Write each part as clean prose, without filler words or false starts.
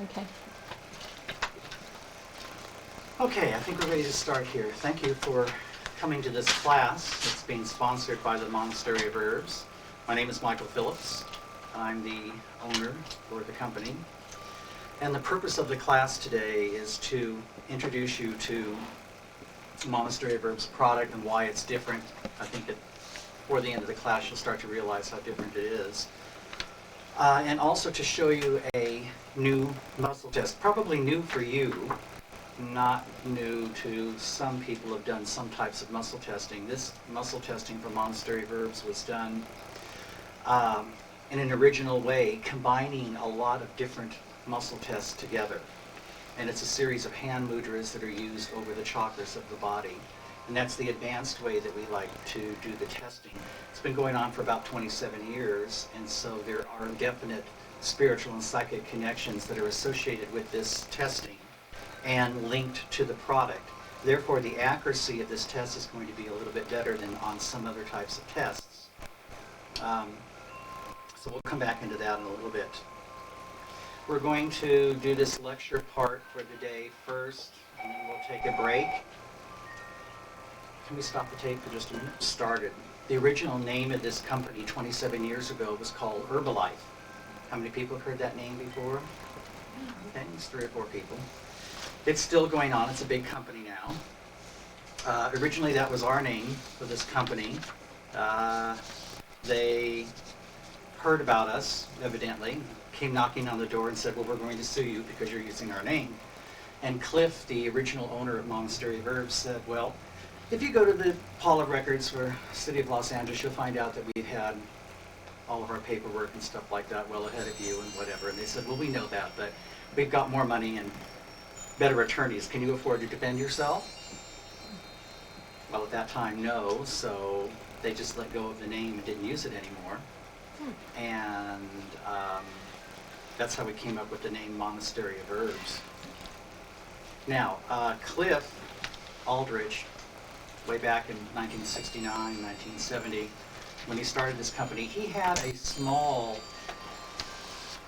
Okay. Okay, I think we're ready to start here. Thank you for coming to this class. It's being sponsored by the Monastery of Herbs. My name is Michael Phillips. I'm the owner for the company. And the purpose of the class today is to introduce you to Monastery of Herbs product and why it's different. I think that before the end of the class you'll start to realize how different it is. And also to show you a new muscle test, probably new for you, not new to some people who have done some types of muscle testing. This muscle testing for Monastery of Herbs was done in an original way, combining a lot of different muscle tests together. And it's a series of hand mudras that are used over the chakras of the body. And that's the advanced way that we like to do the testing. It's been going on for about 27 years, and so there are definite spiritual and psychic connections that are associated with this testing and linked to the product. Therefore, the accuracy of this test is going to be a little bit better than on some other types of tests. So we'll come back into that in a little bit. We're going to do this lecture part for the day first, and then we'll take a break. Can we stop the tape for just a minute? Started. The original name of this company 27 years ago was called Herbalife. How many people have heard that name before? Okay, it's 3 or 4 people. It's still going on. It's a big company now. Originally, that was our name for this company. They heard about us, evidently, came knocking on the door and said, well, we're going to sue you because you're using our name. And Cliff, the original owner of Monastery of Herbs, said, well, if you go to the Hall of Records for City of Los Angeles, you'll find out that we've had all of our paperwork and stuff like that well ahead of you and whatever. And they said, well, we know that, but we've got more money and better attorneys. Can you afford to defend yourself? Well, at that time, no. So they just let go of the name and didn't use it anymore. And that's how we came up with the name Monastery of Herbs. Now, Cliff Aldrich, way back in 1969, 1970, when he started this company, he had a small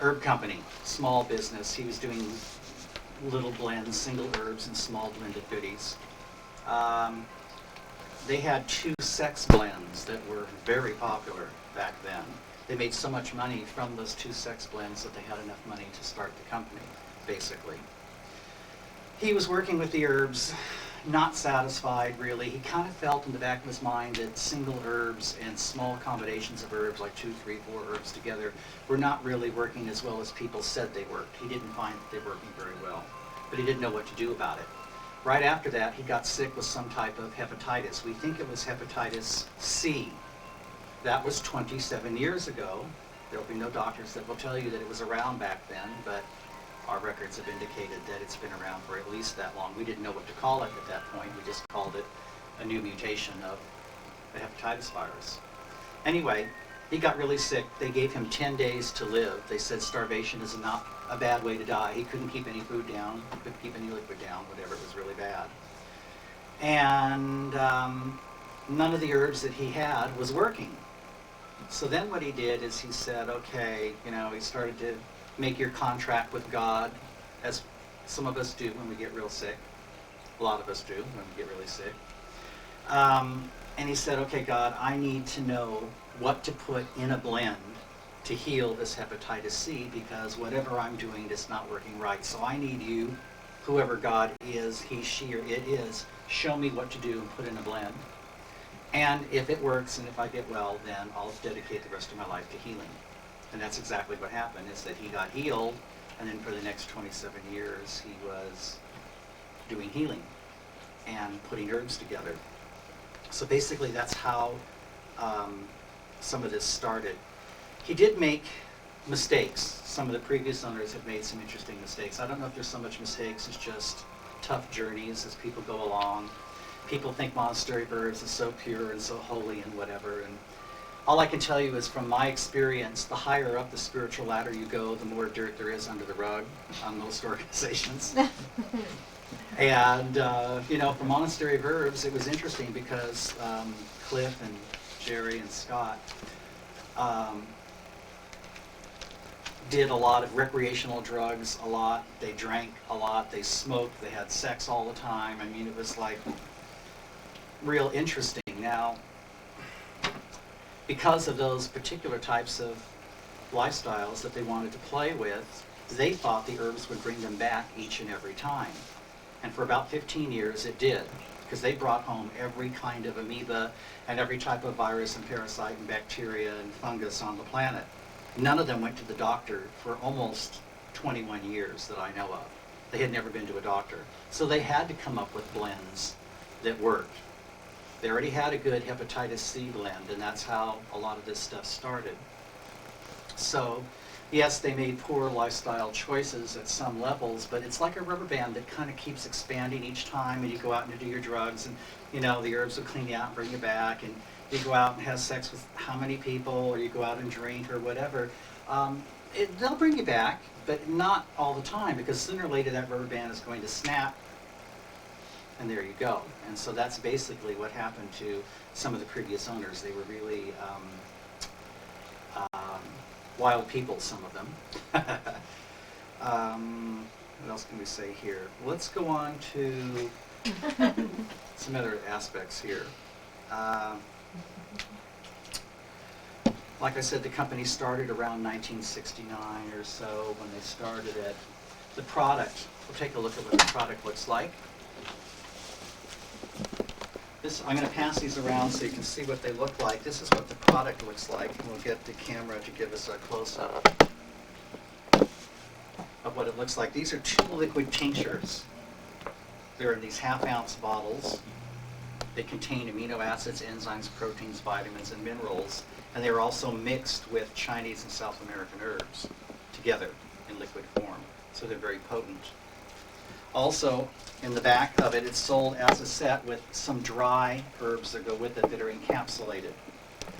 herb company, small business. He was doing little blends, single herbs, and small blended goodies. They had 2 sex blends that were very popular back then. They made so much money from those 2 sex blends that they had enough money to start the company, basically. He was working with the herbs, not satisfied really. He kind of felt in the back of his mind that single herbs and small combinations of herbs, like 2, 3, 4 herbs together, were not really working as well as people said they worked. He didn't find that they were working very well, but he didn't know what to do about it. Right after that, he got sick with some type of hepatitis. We think it was hepatitis C. That was 27 years ago. There will be no doctors that will tell you that it was around back then, but our records have indicated that it's been around for at least that long. We didn't know what to call it at that point. We just called it a new mutation of the hepatitis virus. Anyway, he got really sick. They gave him 10 days to live. They said starvation is not a bad way to die. He couldn't keep any food down. He couldn't keep any liquid down, whatever. It was really bad. And none of the herbs that he had was working. So then what he did is he said, okay, he started to make your contract with God, as some of us do when we get real sick. A lot of us do when we get really sick. And he said, okay, God, I need to know what to put in a blend to heal this hepatitis C, because whatever I'm doing is not working right. So I need you, whoever God is, he, she, or it is, show me what to do and put in a blend. And if it works and if I get well, then I'll dedicate the rest of my life to healing. And that's exactly what happened, is that he got healed, and then for the next 27 years he was doing healing and putting herbs together. So basically that's how some of this started. He did make mistakes. Some of the previous owners have made some interesting mistakes. I don't know if there's so much mistakes, it's just tough journeys as people go along. People think Monastery of Herbs is so pure and so holy and whatever, and all I can tell you is from my experience, the higher up the spiritual ladder you go, the more dirt there is under the rug on most organizations. And, for Monastery of Herbs, it was interesting because Cliff and Jerry and Scott did a lot of recreational drugs a lot. They drank a lot. They smoked. They had sex all the time. I mean, it was like real interesting. Now, because of those particular types of lifestyles that they wanted to play with, they thought the herbs would bring them back each and every time. And for about 15 years it did, because they brought home every kind of amoeba and every type of virus and parasite and bacteria and fungus on the planet. None of them went to the doctor for almost 21 years that I know of. They had never been to a doctor. So they had to come up with blends that worked. They already had a good hepatitis C blend, and that's how a lot of this stuff started. So, yes, they made poor lifestyle choices at some levels, but it's like a rubber band that kind of keeps expanding each time, and you go out and you do your drugs, and you know, the herbs will clean you out and bring you back, and you go out and have sex with how many people, or you go out and drink or whatever. They'll bring you back, but not all the time, because sooner or later that rubber band is going to snap, and there you go. And so that's basically what happened to some of the previous owners. They were really wild people, some of them. What else can we say here? Let's go on to some other aspects here. Like I said, the company started around 1969 or so when they started it. The product, we'll take a look at what the product looks like. I'm going to pass these around so you can see what they look like. This is what the product looks like, and we'll get the camera to give us a close-up of what it looks like. These are 2 liquid tinctures. They're in these half-ounce bottles. They contain amino acids, enzymes, proteins, vitamins, and minerals, and they're also mixed with Chinese and South American herbs together in liquid form, so they're very potent. Also, in the back of it, it's sold as a set with some dry herbs that go with it that are encapsulated.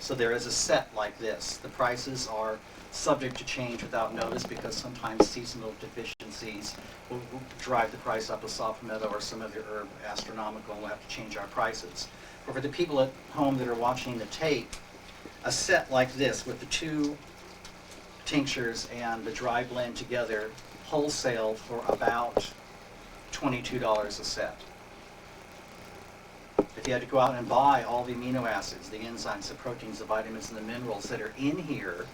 So there is a set like this. The prices are subject to change without notice because sometimes seasonal deficiencies will drive the price up. A soft meadow or some other herb astronomical, and we'll have to change our prices. But for the people at home that are watching the tape, a set like this with the 2 tinctures and the dry blend together, wholesale for about $22 a set. If you had to go out and buy all the amino acids, the enzymes, the proteins, the vitamins, and the minerals that are in here,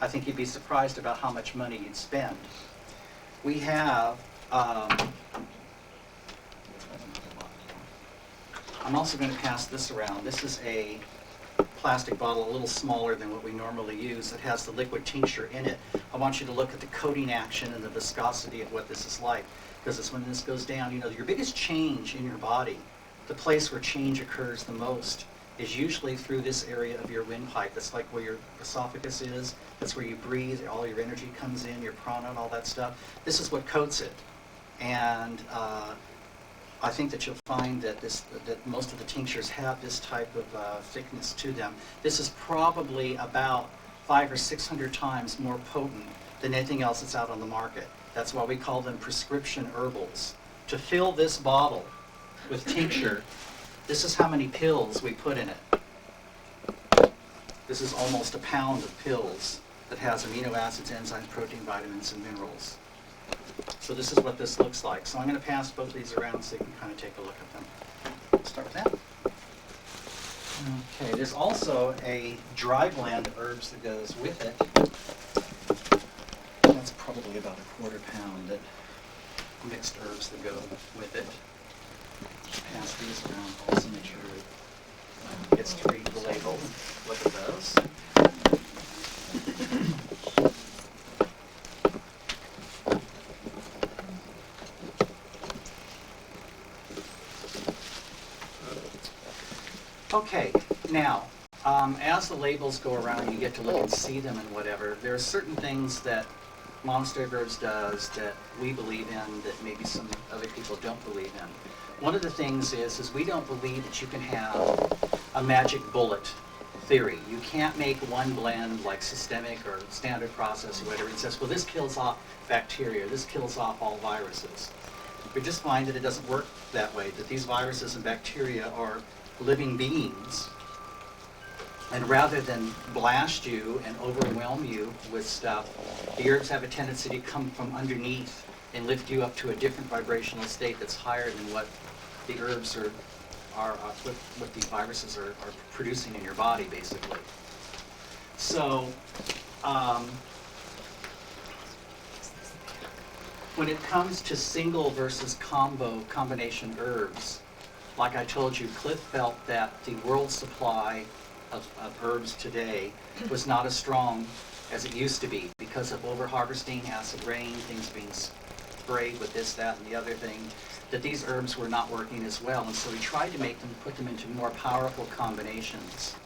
I think you'd be surprised about how much money you'd spend. We have, I'm also going to pass this around. This is a plastic bottle, a little smaller than what we normally use. It has the liquid tincture in it. I want you to look at the coating action and the viscosity of what this is like. Because it's when this goes down, you know, your biggest change in your body, the place where change occurs the most, is usually through this area of your windpipe. That's like where your esophagus is. That's where you breathe. All your energy comes in, your prana and all that stuff. This is what coats it. And I think that you'll find that that most of the tinctures have this type of thickness to them. This is probably about 500 or 600 times more potent than anything else that's out on the market. That's why we call them prescription herbals. To fill this bottle with tincture, this is how many pills we put in it. This is almost a pound of pills that has amino acids, enzymes, protein, vitamins, and minerals. So this is what this looks like. So I'm going to pass both of these around so you can kind of take a look at them. Let's start with that. Okay, there's also a dry blend of herbs that goes with it. That's probably about a quarter pound of mixed herbs that go with it. Pass these around also, make sure it gets to read the label. Look at those. Okay, now, as the labels go around, you get to look and see them and whatever. There are certain things that Monastery of Herbs does that we believe in that maybe some other people don't believe in. One of the things is we don't believe that you can have a magic bullet theory. You can't make one blend like systemic or standard process or whatever. It says, well, this kills off bacteria, this kills off all viruses. We just find that it doesn't work that way, that these viruses and bacteria are living beings And rather than blast you and overwhelm you with stuff, the herbs have a tendency to come from underneath and lift you up to a different vibrational state that's higher than what the herbs what the viruses are producing in your body, basically. So, when it comes to single versus combination herbs, like I told you, Cliff felt that the world supply of herbs today was not as strong as it used to be because of over-harvesting, acid rain, things being sprayed with this, that, and the other thing, that these herbs were not working as well. And so we tried to put them into more powerful combinations.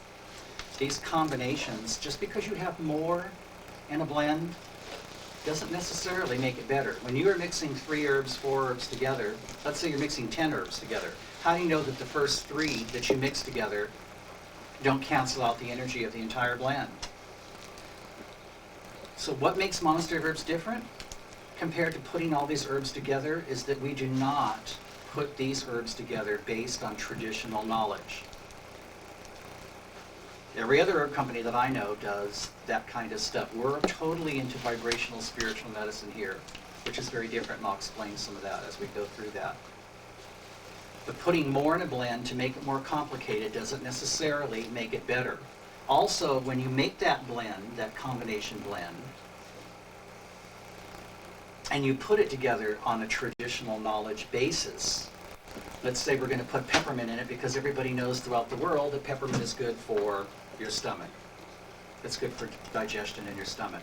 These combinations, just because you have more in a blend, doesn't necessarily make it better. When you are mixing 3 herbs, 4 herbs together, let's say you're mixing 10 herbs together, how do you know that the first 3 that you mix together don't cancel out the energy of the entire blend? So what makes Monastery of Herbs different compared to putting all these herbs together is that we do not put these herbs together based on traditional knowledge. Every other herb company that I know does that kind of stuff. We're totally into vibrational spiritual medicine here, which is very different, and I'll explain some of that as we go through that. But putting more in a blend to make it more complicated doesn't necessarily make it better. Also, when you make that blend, that combination blend, and you put it together on a traditional knowledge basis, let's say we're going to put peppermint in it because everybody knows throughout the world that peppermint is good for your stomach. It's good for digestion in your stomach.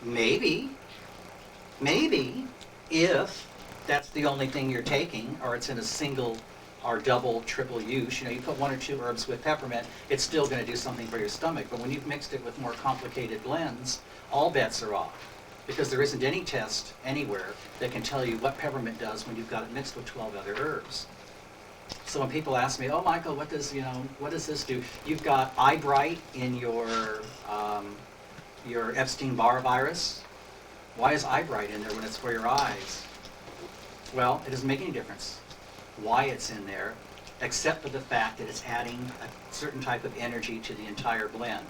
Maybe, if that's the only thing you're taking, or it's in a single or double, triple use, you put 1 or 2 herbs with peppermint, it's still going to do something for your stomach. But when you've mixed it with more complicated blends, all bets are off. Because there isn't any test anywhere that can tell you what peppermint does when you've got it mixed with 12 other herbs. So when people ask me, oh Michael, what does this do? You've got eye bright in your Epstein-Barr virus. Why is eye bright in there when it's for your eyes? Well, it doesn't make any difference why it's in there, except for the fact that it's adding a certain type of energy to the entire blend.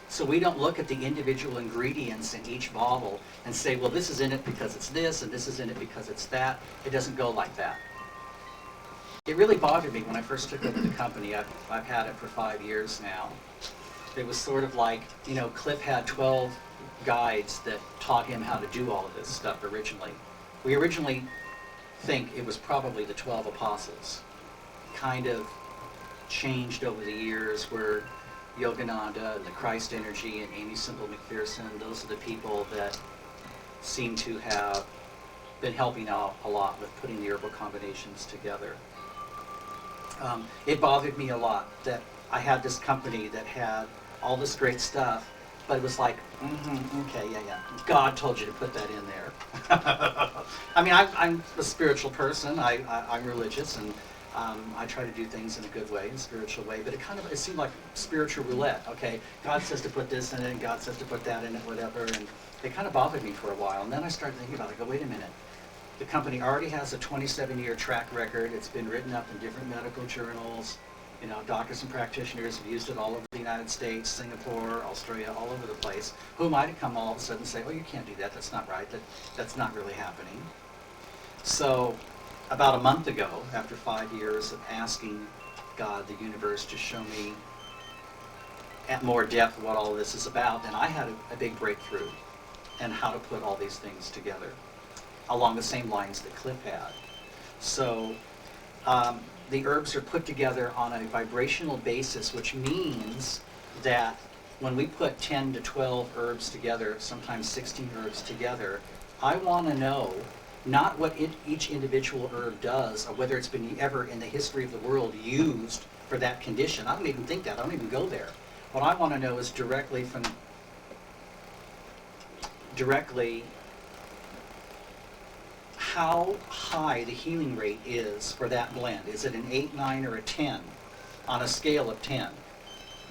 So we don't look at the individual ingredients in each bottle and say, well, this is in it because it's this, and this is in it because it's that. It doesn't go like that. It really bothered me when I first took over the company. I've had it for 5 years now. It was sort of like, Cliff had 12 guides that taught him how to do all of this stuff originally. We originally think it was probably the 12 apostles. Kind of changed over the years where Yogananda and the Christ Energy and Amy Simple McPherson, those are the people that seem to have been helping out a lot with putting the herbal combinations together. It bothered me a lot that I had this company that had all this great stuff, but it was like, okay, yeah, God told you to put that in there. I mean, I'm a spiritual person, I'm religious, and I try to do things in a good way, in a spiritual way, but it seemed like spiritual roulette. Okay, God says to put this in it, and God says to put that in it, whatever, and it kind of bothered me for a while. And then I started thinking about it. I go, wait a minute. The company already has a 27-year track record. It's been written up in different medical journals. Doctors and practitioners have used it all over the United States, Singapore, Australia, all over the place. Who am I to come all of a sudden and say, oh, you can't do that, that's not right, that's not really happening. So about a month ago, after 5 years of asking God, the universe, to show me at more depth what all of this is about, then I had a big breakthrough in how to put all these things together along the same lines that Cliff had. So the herbs are put together on a vibrational basis, which means that when we put 10 to 12 herbs together, sometimes 16 herbs together, I want to know not what each individual herb does or whether it's been ever in the history of the world used for that condition. I don't even think that. I don't even go there. What I want to know is directly how high the healing rate is for that blend. Is it an 8, 9, or a 10 on a scale of 10?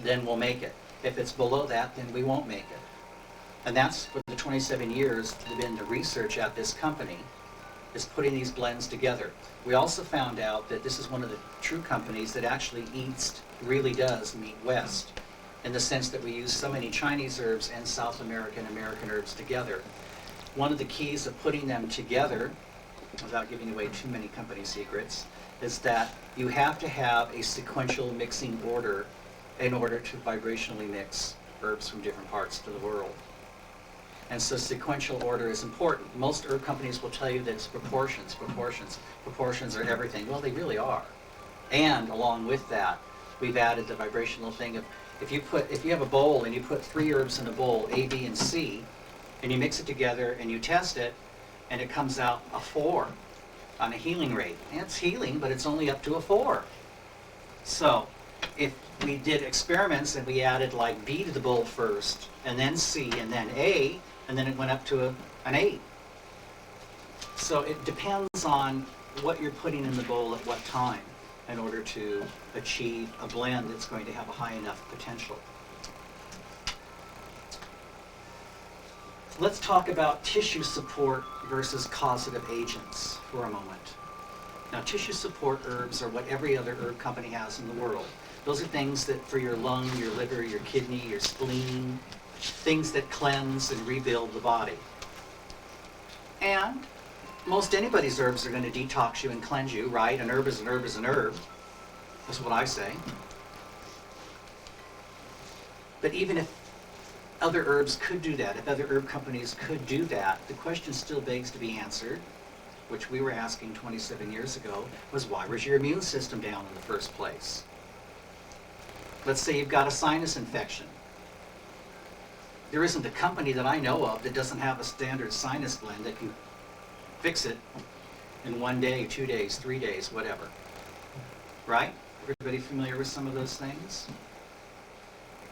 Then we'll make it. If it's below that, then we won't make it. And that's for the 27 years that have been the research at this company. is putting these blends together. We also found out that this is one of the true companies that actually East really does meet West, in the sense that we use so many Chinese herbs and South American herbs together. One of the keys of putting them together, without giving away too many company secrets, is that you have to have a sequential mixing order in order to vibrationally mix herbs from different parts of the world. And so sequential order is important. Most herb companies will tell you that it's proportions. Proportions are everything. Well, they really are. And along with that, we've added the vibrational thing of if you have a bowl and you put 3 herbs in a bowl, A, B, and C, and you mix it together and you test it, and it comes out a 4 on a healing rate. And it's healing, but it's only up to a 4. So if we did experiments and we added like B to the bowl first, and then C, and then A, and then it went up to an 8. So it depends on what you're putting in the bowl at what time in order to achieve a blend that's going to have a high enough potential. Let's talk about tissue support versus causative agents for a moment. Now, tissue support herbs are what every other herb company has in the world. Those are things that for your lung, your liver, your kidney, your spleen, things that cleanse and rebuild the body. And most anybody's herbs are going to detox you and cleanse you, right? An herb is an herb is an herb. That's what I say. But even if other herbs could do that, if other herb companies could do that, the question still begs to be answered, which we were asking 27 years ago, was why was your immune system down in the first place? Let's say you've got a sinus infection. There isn't a company that I know of that doesn't have a standard sinus blend that can fix it in 1 day, 2 days, 3 days, whatever. Right? Everybody familiar with some of those things?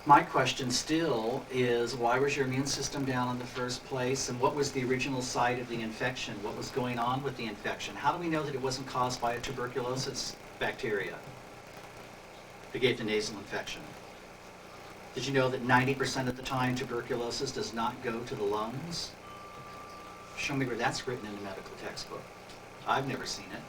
My question still is, why was your immune system down in the first place, and what was the original site of the infection? What was going on with the infection? How do we know that it wasn't caused by a tuberculosis bacteria that gave the nasal infection? Did you know that 90% of the time tuberculosis does not go to the lungs? Show me where that's written in a medical textbook. I've never seen it.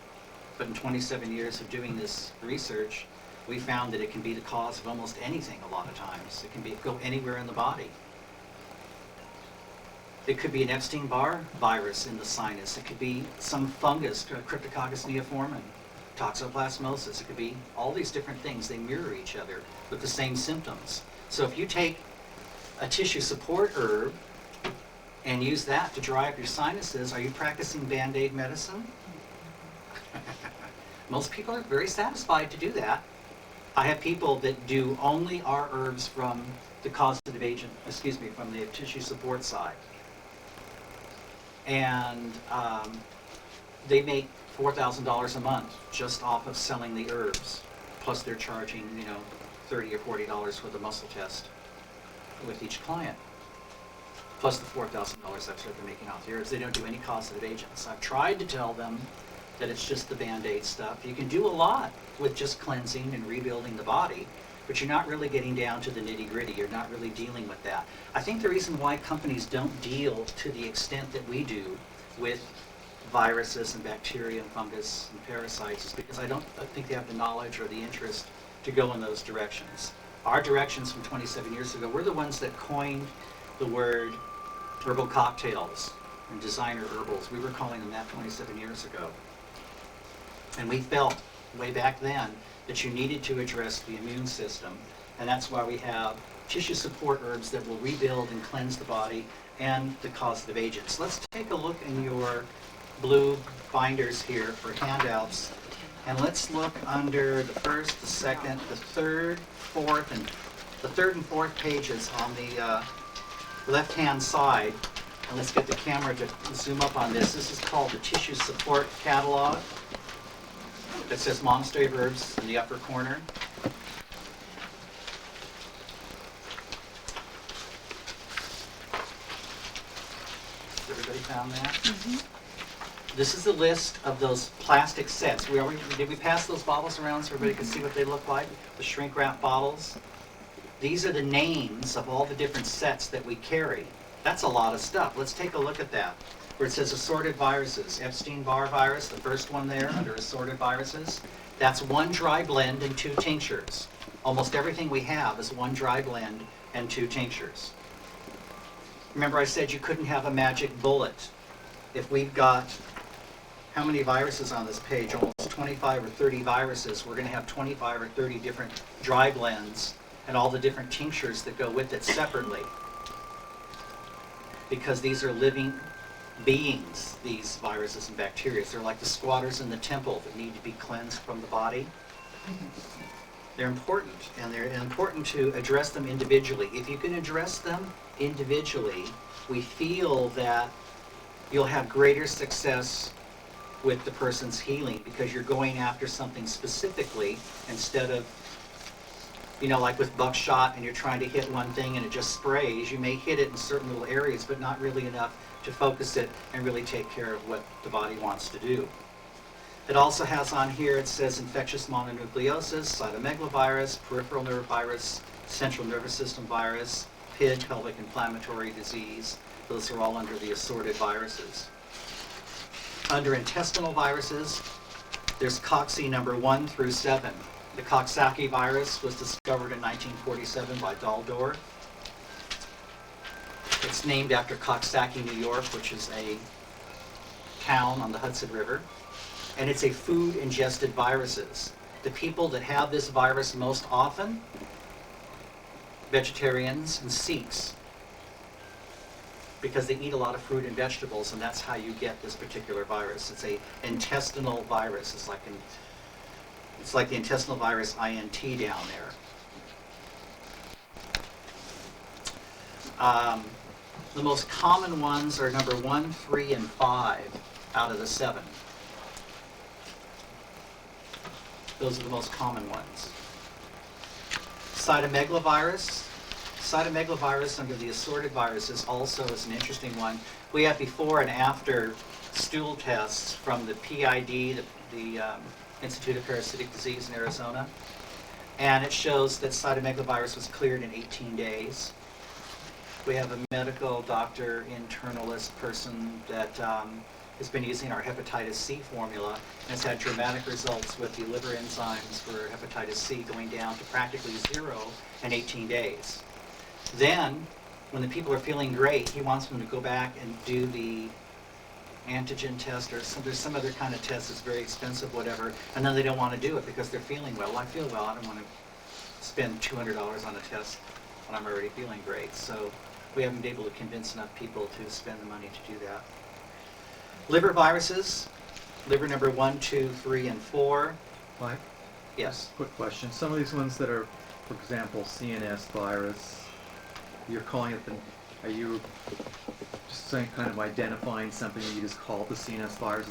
But in 27 years of doing this research, we found that it can be the cause of almost anything a lot of times. It can go anywhere in the body. It could be an Epstein-Barr virus in the sinus. It could be some fungus, Cryptococcus neoformans, toxoplasmosis. It could be all these different things. They mirror each other with the same symptoms. So if you take a tissue support herb and use that to dry up your sinuses, are you practicing Band-Aid medicine? Most people are very satisfied to do that. I have people that do only our herbs from the causative agent, from the tissue support side. And they make $4,000 a month just off of selling the herbs. Plus they're charging, $30 or $40 for the muscle test with each client. Plus the $4,000 extra they're making off the herbs. They don't do any causative agents. I've tried to tell them that it's just the Band-Aid stuff. You can do a lot with just cleansing and rebuilding the body, but you're not really getting down to the nitty-gritty. You're not really dealing with that. I think the reason why companies don't deal to the extent that we do with viruses and bacteria and fungus and parasites is because I don't think they have the knowledge or the interest to go in those directions. Our directions from 27 years ago, we're the ones that coined the word herbal cocktails and designer herbals. We were calling them that 27 years ago. And we felt way back then that you needed to address the immune system. And that's why we have tissue support herbs that will rebuild and cleanse the body and the causative agents. Let's take a look in your blue binders here for handouts. And let's look under the first, the second, the third, fourth, and the third and fourth pages on the left-hand side. And let's get the camera to zoom up on this. This is called the Tissue Support Catalog. It says Monastery of Herbs in the upper corner. Everybody found that? Mm-hmm. This is a list of those plastic sets. Did we pass those bottles around so everybody can see what they look like? The shrink wrap bottles. These are the names of all the different sets that we carry. That's a lot of stuff. Let's take a look at that. where it says assorted viruses. Epstein-Barr virus, the first one there under assorted viruses. That's one dry blend and 2 tinctures. Almost everything we have is one dry blend and 2 tinctures. Remember I said you couldn't have a magic bullet. If we've got, how many viruses on this page? Almost 25 or 30 viruses. We're going to have 25 or 30 different dry blends and all the different tinctures that go with it separately. Because these are living beings, these viruses and bacteria. They're like the squatters in the temple that need to be cleansed from the body. They're important, and they're important to address them individually. If you can address them individually, we feel that you'll have greater success with the person's healing because you're going after something specifically instead of, you know, like with buckshot and you're trying to hit one thing and it just sprays. You may hit it in certain little areas, but not really enough to focus it and really take care of what the body wants to do. It also has on here, it says infectious mononucleosis, cytomegalovirus, peripheral nerve virus, central nervous system virus, PID, pelvic inflammatory disease. Those are all under the assorted viruses. Under intestinal viruses, there's Coxsackie number 1 through 7. The Coxsackie virus was discovered in 1947 by Daldor. It's named after Coxsackie, New York, which is a town on the Hudson River. And it's a food-ingested viruses. The people that have this virus most often, vegetarians and Sikhs, because they eat a lot of fruit and vegetables, and that's how you get this particular virus. It's a intestinal virus. It's like the intestinal virus INT down there. The most common ones are number 1, 3, and 5 out of the 7. Those are the most common ones. Cytomegalovirus. Cytomegalovirus under the assorted viruses also is an interesting one. We have before and after stool tests from the PID, the Institute of Parasitic Disease in Arizona. And it shows that cytomegalovirus was cleared in 18 days. We have a medical doctor, internalist person that has been using our hepatitis C formula and has had dramatic results with the liver enzymes for hepatitis C going down to practically 0 in 18 days. Then, when the people are feeling great, he wants them to go back and do the antigen test or there's some other kind of test that's very expensive, whatever, and then they don't want to do it because they're feeling well. Well, I feel well, I don't want to spend $200 on a test when I'm already feeling great. So we haven't been able to convince enough people to spend the money to do that. Liver viruses, liver number 1, 2, 3, and 4. Mike? Yes. Quick question. Some of these ones that are, for example, CNS virus, you're calling it are you just saying, kind of identifying something that you just call it the CNS virus?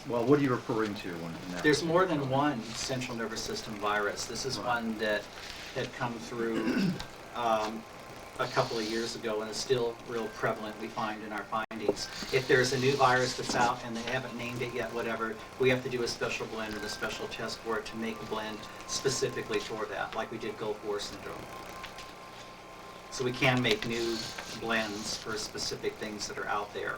Well, what are you referring to in that? There's more than one central nervous system virus. This is one that had come through a couple of years ago and is still real prevalent, we find in our findings. If there's a new virus that's out and they haven't named it yet, whatever, we have to do a special blend and a special test for it to make a blend specifically for that, like we did Gulf War syndrome. So we can make new blends for specific things that are out there.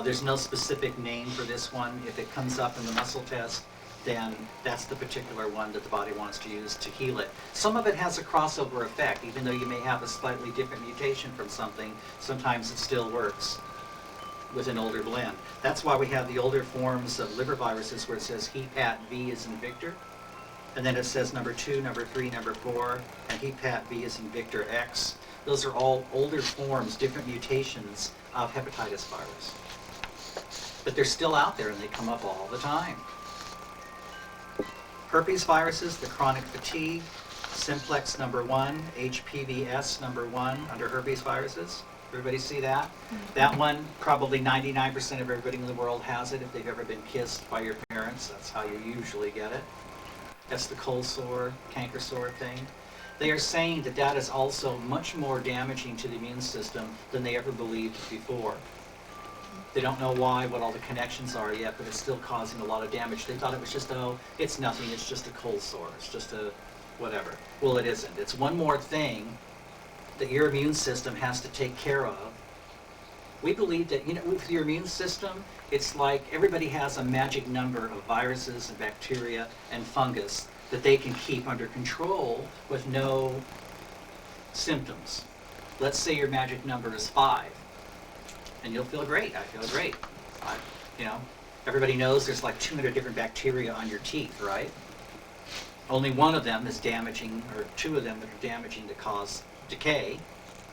There's no specific name for this one. If it comes up in the muscle test, then that's the particular one that the body wants to use to heal it. Some of it has a crossover effect. Even though you may have a slightly different mutation from something, sometimes it still works with an older blend. That's why we have the older forms of liver viruses where it says HEPAT V as in Victor, and then it says number 2, number 3, number 4, and HEPAT V as in Victor X. Those are all older forms, different mutations of hepatitis virus. But they're still out there and they come up all the time. Herpes viruses, the chronic fatigue, simplex number 1, HPVS number 1 under herpes viruses. Everybody see that? Mm-hmm. That one, probably 99% of everybody in the world has it if they've ever been kissed by your parents. That's how you usually get it. That's the cold sore, canker sore thing. They are saying that that is also much more damaging to the immune system than they ever believed before. They don't know why, what all the connections are yet, but it's still causing a lot of damage. They thought it was just, oh, it's nothing, it's just a cold sore, it's just a whatever. Well, it isn't. It's one more thing that your immune system has to take care of We believe that, with your immune system, it's like everybody has a magic number of viruses and bacteria and fungus that they can keep under control with no symptoms. Let's say your magic number is 5, and you'll feel great. I feel great. You know, everybody knows there's like 200 different bacteria on your teeth, right? Only one of them is damaging, or 2 of them that are damaging to cause decay.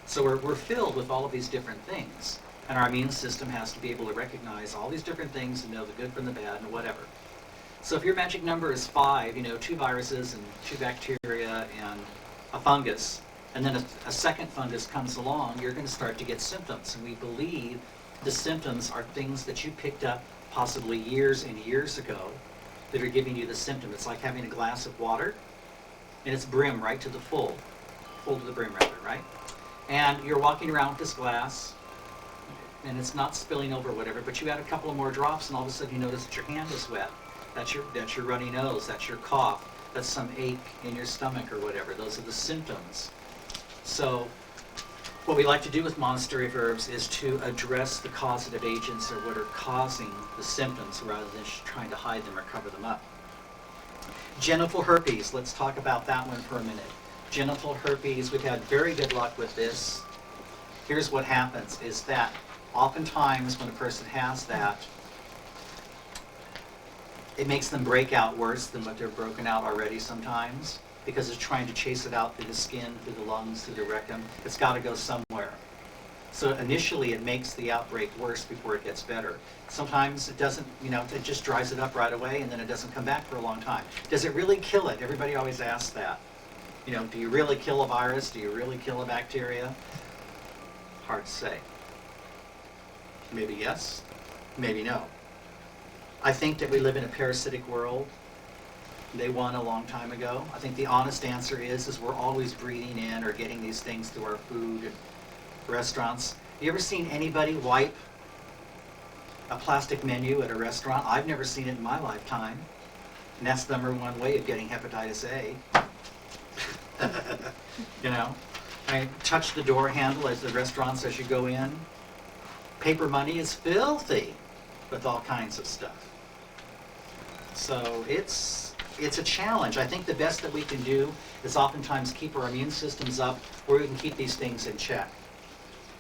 So we're filled with all of these different things. And our immune system has to be able to recognize all these different things and know the good from the bad and whatever. So if your magic number is 5, 2 viruses and 2 bacteria and a fungus, and then a second fungus comes along, you're going to start to get symptoms. And we believe the symptoms are things that you picked up possibly years and years ago that are giving you the symptom. It's like having a glass of water, and it's brim right to the full to the brim rather, right? And you're walking around with this glass, and it's not spilling over or whatever, but you add a couple of more drops, and all of a sudden you notice that your hand is wet. That's your runny nose, that's your cough, that's some ache in your stomach or whatever. Those are the symptoms. So what we like to do with Monastery of Herbs is to address the causative agents or what are causing the symptoms rather than trying to hide them or cover them up. Genital herpes, let's talk about that one for a minute. Genital herpes, we've had very good luck with this. Here's what happens is that oftentimes when a person has that, it makes them break out worse than what they're broken out already sometimes, because it's trying to chase it out through the skin, through the lungs, through the rectum. It's got to go somewhere. So initially it makes the outbreak worse before it gets better. Sometimes it doesn't, it just dries it up right away and then it doesn't come back for a long time. Does it really kill it? Everybody always asks that. Do you really kill a virus? Do you really kill a bacteria? Hard to say. Maybe yes, maybe no. I think that we live in a parasitic world. They won a long time ago. I think the honest answer is we're always breathing in or getting these things through our food and restaurants. You ever seen anybody wipe a plastic menu at a restaurant? I've never seen it in my lifetime. And that's the #1 way of getting hepatitis A. I touch the door handle as the restaurants as you go in. Paper money is filthy with all kinds of stuff. So it's a challenge. I think the best that we can do is oftentimes keep our immune systems up where we can keep these things in check.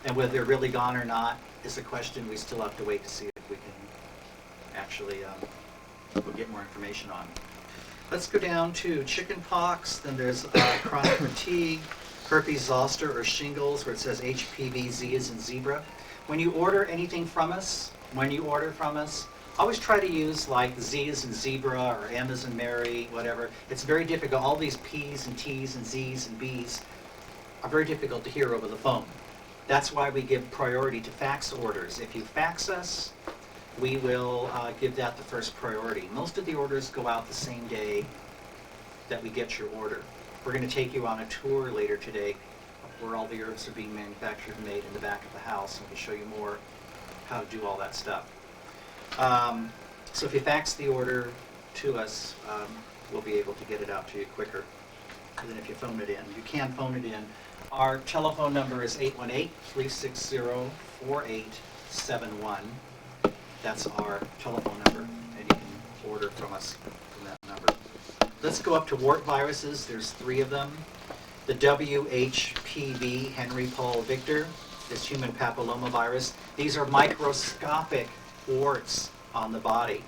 And whether they're really gone or not is a question we still have to wait to see if we can actually we'll get more information on. Let's go down to chicken pox. Then there's chronic fatigue, herpes zoster or shingles, where it says HPV, Z as in zebra. When you order anything from us, always try to use like Z as in zebra or M as in Mary, whatever. It's very difficult. All these P's and T's and Z's and B's are very difficult to hear over the phone. That's why we give priority to fax orders. If you fax us, we will give that the first priority. Most of the orders go out the same day that we get your order. We're going to take you on a tour later today where all the herbs are being manufactured and made in the back of the house, and we'll show you more how to do all that stuff. So if you fax the order to us, we'll be able to get it out to you quicker than if you phone it in. You can phone it in. Our telephone number is 818-360-4871. That's our telephone number, and you can order from us from that number. Let's go up to wart viruses. There's 3 of them. The WHPV, Henry Paul Victor, is human papillomavirus. These are microscopic warts on the body.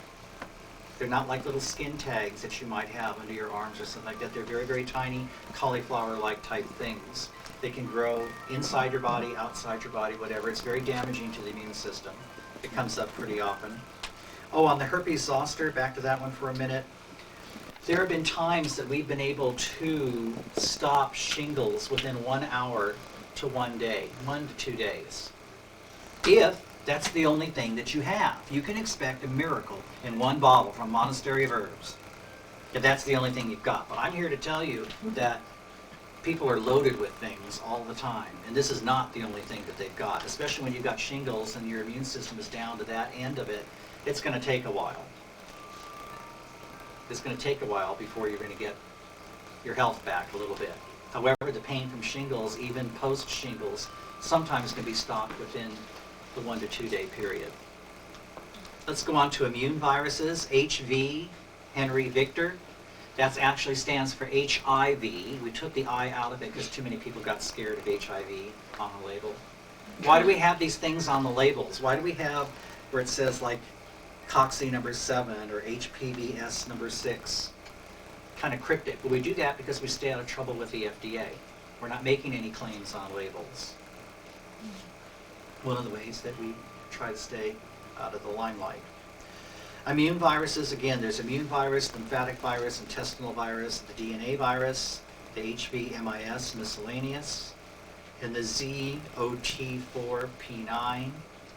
They're not like little skin tags that you might have under your arms or something like that. They're very, very tiny, cauliflower-like type things. They can grow inside your body, outside your body, whatever. It's very damaging to the immune system. It comes up pretty often. Oh, on the herpes zoster, back to that one for a minute. There have been times that we've been able to stop shingles within 1 hour to 1 day, 1 to 2 days. If that's the only thing that you have. You can expect a miracle in 1 bottle from Monastery of Herbs if that's the only thing you've got. But I'm here to tell you that people are loaded with things all the time, and this is not the only thing that they've got, especially when you've got shingles and your immune system is down to that end of it. It's going to take a while. It's going to take a while before you're going to get your health back a little bit. However, the pain from shingles, even post-shingles, sometimes can be stopped within the 1 to 2 day period. Let's go on to immune viruses. HV, Henry Victor. That actually stands for HIV. We took the I out of it because too many people got scared of HIV on the label. Why do we have these things on the labels? Why do we have where it says like Coxsackie number 7 or HPVS number 6? Kind of cryptic. But we do that because we stay out of trouble with the FDA. We're not making any claims on labels. One of the ways that we try to stay out of the limelight. Immune viruses, again, there's immune virus, lymphatic virus, intestinal virus, the DNA virus, the HVMIS, miscellaneous, and the ZOT4P9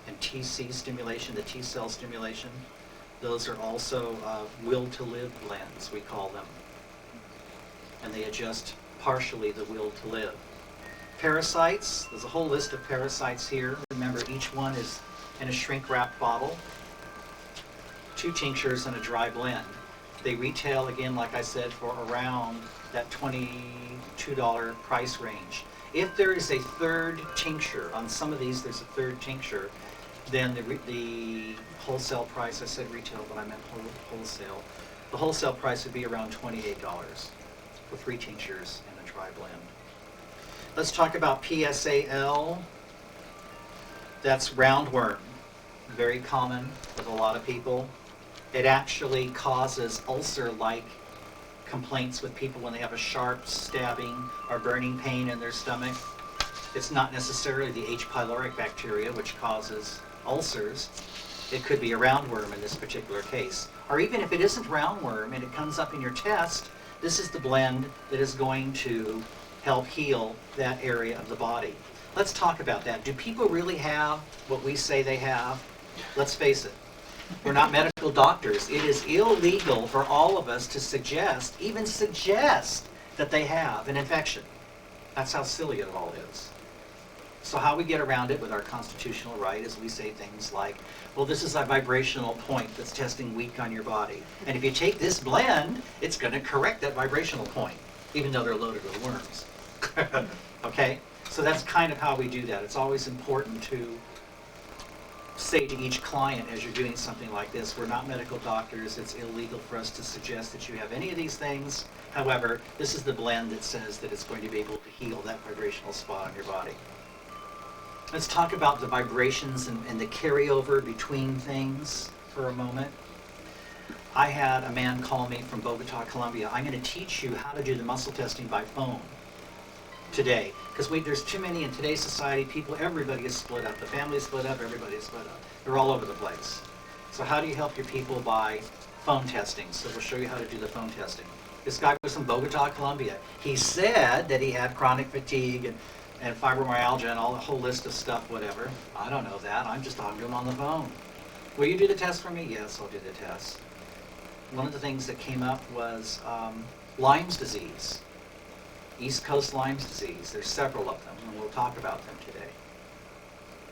and TC stimulation, the T cell stimulation. Those are also will to live blends, we call them. And they adjust partially the will to live. Parasites, there's a whole list of parasites here. Remember, each one is in a shrink-wrapped bottle. 2 tinctures and a dry blend. They retail, again, like I said, for around that $22 price range. If there is a third tincture, on some of these there's a third tincture, then the wholesale price, I said retail, but I meant wholesale. The wholesale price would be around $28 for 3 tinctures and a dry blend. Let's talk about PSAL. That's roundworm. Very common with a lot of people. It actually causes ulcer-like complaints with people when they have a sharp stabbing or burning pain in their stomach. It's not necessarily the H. pylori bacteria which causes ulcers. It could be a roundworm in this particular case. Or even if it isn't roundworm and it comes up in your test, this is the blend that is going to help heal that area of the body. Let's talk about that. Do people really have what we say they have? Let's face it. We're not medical doctors. It is illegal for all of us to suggest, even suggest, that they have an infection. That's how silly it all is. So how we get around it with our constitutional right is we say things like, well, this is a vibrational point that's testing weak on your body. And if you take this blend, it's going to correct that vibrational point, even though they're loaded with worms. Okay? So that's kind of how we do that. It's always important to say to each client as you're doing something like this, we're not medical doctors. It's illegal for us to suggest that you have any of these things. However, this is the blend that says that it's going to be able to heal that vibrational spot on your body. Let's talk about the vibrations and the carryover between things for a moment. I had a man call me from Bogota, Colombia. I'm going to teach you how to do the muscle testing by phone today, because there's too many in today's society. Everybody is split up. The family is split up. Everybody is split up. They're all over the place. So how do you help your people by phone testing? So we'll show you how to do the phone testing. This guy was from Bogota, Colombia. He said that he had chronic fatigue and fibromyalgia and all the whole list of stuff, whatever. I don't know that. I'm just talking to him on the phone. Will you do the test for me? Yes, I'll do the test. One of the things that came up was Lyme's disease. East Coast Lyme's disease. There's several of them, and we'll talk about them today.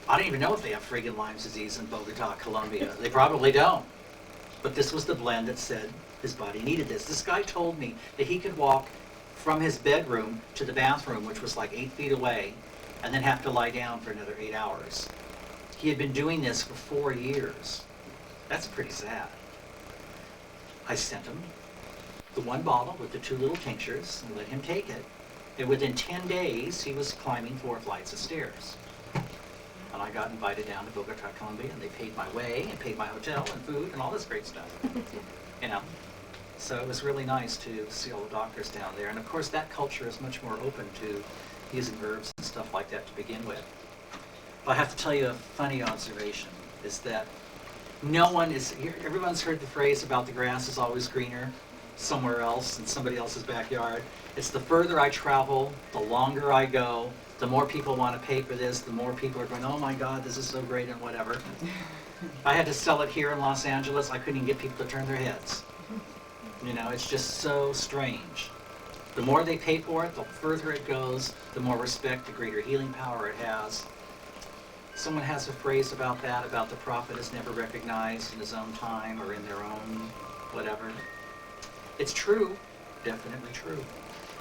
I don't even know if they have friggin' Lyme's disease in Bogota, Colombia. They probably don't. But this was the blend that said his body needed this. This guy told me that he could walk from his bedroom to the bathroom, which was like 8 feet away, and then have to lie down for another 8 hours. He had been doing this for 4 years. That's pretty sad. I sent him the 1 bottle with the 2 little tinctures and let him take it. And within 10 days, he was climbing 4 flights of stairs. And I got invited down to Bogota, Colombia, and they paid my way and paid my hotel and food and all this great stuff. You know? So it was really nice to see all the doctors down there. And of course, that culture is much more open to using herbs and stuff like that to begin with. But I have to tell you a funny observation is that everyone's heard the phrase about the grass is always greener somewhere else in somebody else's backyard. It's the further I travel, the longer I go, the more people want to pay for this, the more people are going, oh my God, this is so great and whatever. I had to sell it here in Los Angeles. I couldn't even get people to turn their heads. You know, it's just so strange. The more they pay for it, the further it goes, the more respect, the greater healing power it has. Someone has a phrase about that, about the prophet is never recognized in his own time or in their own whatever. It's true, definitely true.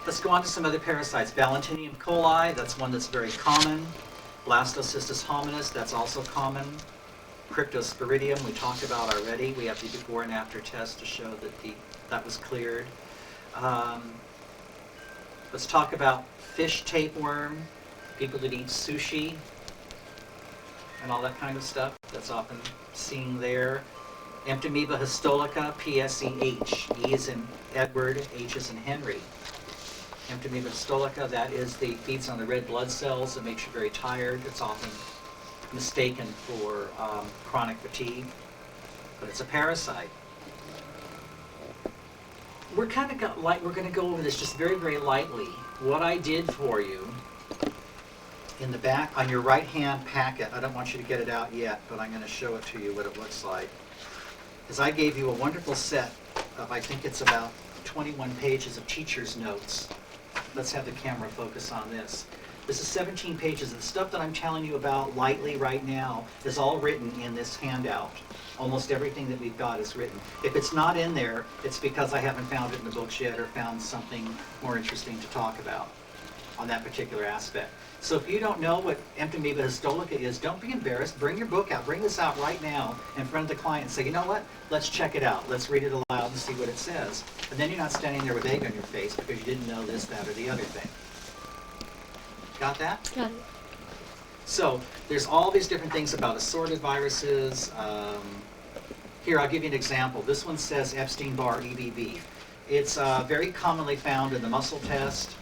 Let's go on to some other parasites. Valentinium coli, that's one that's very common. Blastocystis hominis, that's also common. Cryptosporidium, we talked about already. We have the before and after test to show that that was cleared. Let's talk about fish tapeworm, people that eat sushi, and all that kind of stuff. That's often seen there. Emptomoeba histolica, PSEH. E is in Edward, H is in Henry. Emptomoeba histolica, that is the feeds on the red blood cells. It makes you very tired. It's often mistaken for chronic fatigue, but it's a parasite. We're going to go over this just very, very lightly. What I did for you in the back on your right-hand packet, I don't want you to get it out yet, but I'm going to show it to you what it looks like, is I gave you a wonderful set of, I think it's about 21 pages of teacher's notes. Let's have the camera focus on this. This is 17 pages. The stuff that I'm telling you about lightly right now is all written in this handout. Almost everything that we've got is written. If it's not in there, it's because I haven't found it in the books yet or found something more interesting to talk about on that particular aspect. So if you don't know what Emptomoeba histolica is, don't be embarrassed. Bring your book out. Bring this out right now in front of the client and say, you know what? Let's check it out. Let's read it aloud and see what it says. And then you're not standing there with egg on your face because you didn't know this, that, or the other thing. Got that? Got it. So there's all these different things about assorted viruses. Here, I'll give you an example. This one says Epstein-Barr EBV. It's very commonly found in the muscle test.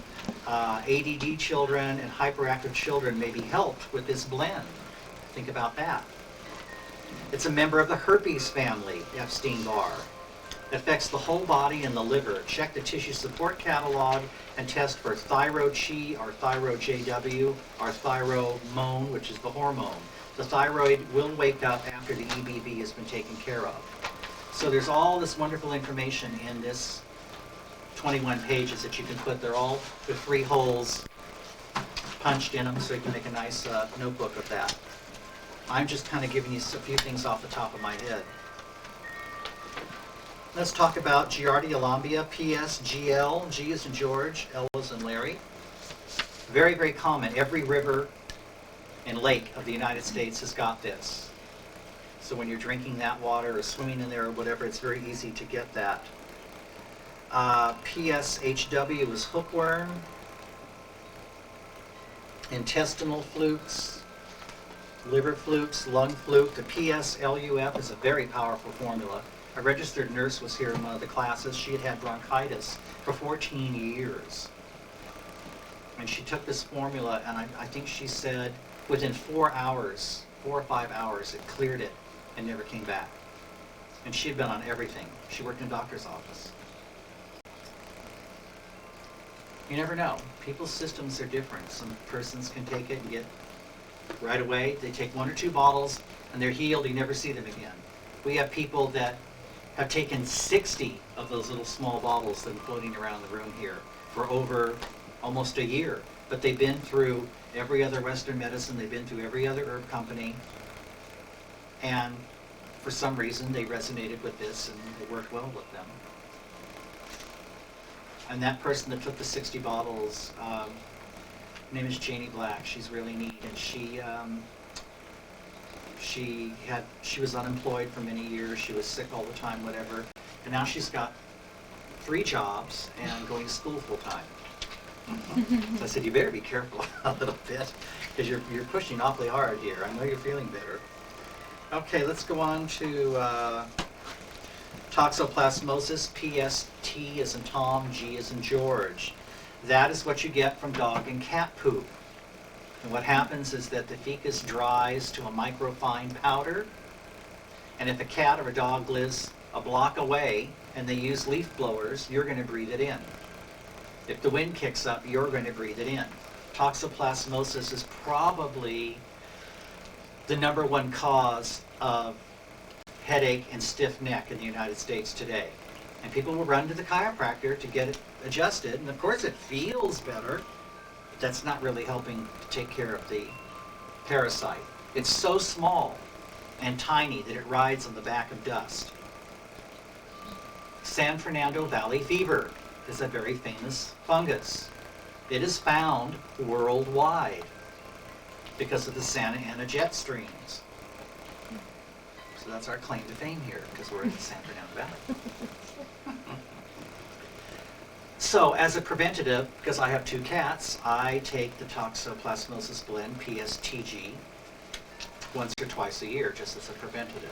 ADD children and hyperactive children may be helped with this blend. Think about that. It's a member of the herpes family, Epstein-Barr. It affects the whole body and the liver. Check the tissue support catalog and test for thyroid chi or thyroid JW or thyromone, which is the hormone. The thyroid will wake up after the EBV has been taken care of. So there's all this wonderful information in this 21 pages that you can put. They're all with 3 holes punched in them, so you can make a nice notebook of that. I'm just kind of giving you a few things off the top of my head. Let's talk about Giardia lambia, PSGL. G is in George, L is in Larry. Very, very common. Every river and lake of the United States has got this. So when you're drinking that water or swimming in there or whatever, it's very easy to get that. PSHW is hookworm. Intestinal flukes, liver flukes, lung fluke. The PSLUF is a very powerful formula. A registered nurse was here in one of the classes. She had had bronchitis for 14 years. And she took this formula, and I think she said within 4 hours, 4 or 5 hours, it cleared it and never came back. And she had been on everything. She worked in a doctor's office. You never know. People's systems are different. Some persons can take it and get right away. They take 1 or 2 bottles, and they're healed. You never see them again. We have people that have taken 60 of those little small bottles that are floating around the room here for over almost a year. But they've been through every other Western medicine. They've been through every other herb company. And for some reason, they resonated with this and it worked well with them. And that person that took the 60 bottles, her name is Janie Black. She's really neat. And she was unemployed for many years. She was sick all the time, whatever. And now she's got 3 jobs and going to school full time. So I said, you better be careful a little bit because you're pushing awfully hard here. I know you're feeling better. Okay, let's go on to toxoplasmosis. PST is in Tom, G is in George. That is what you get from dog and cat poop. And what happens is that the fecus dries to a microfine powder, and if a cat or a dog lives a block away and they use leaf blowers, you're going to breathe it in. If the wind kicks up, you're going to breathe it in. Toxoplasmosis is probably the #1 cause of headache and stiff neck in the United States today. And people will run to the chiropractor to get it adjusted, and of course it feels better. That's not really helping to take care of the parasite. It's so small and tiny that it rides on the back of dust. San Fernando Valley fever is a very famous fungus. It is found worldwide. because of the Santa Ana jet streams. So that's our claim to fame here, because we're in the San Fernando Valley. So as a preventative, because I have 2 cats, I take the Toxoplasmosis blend, PSTG, once or twice a year, just as a preventative.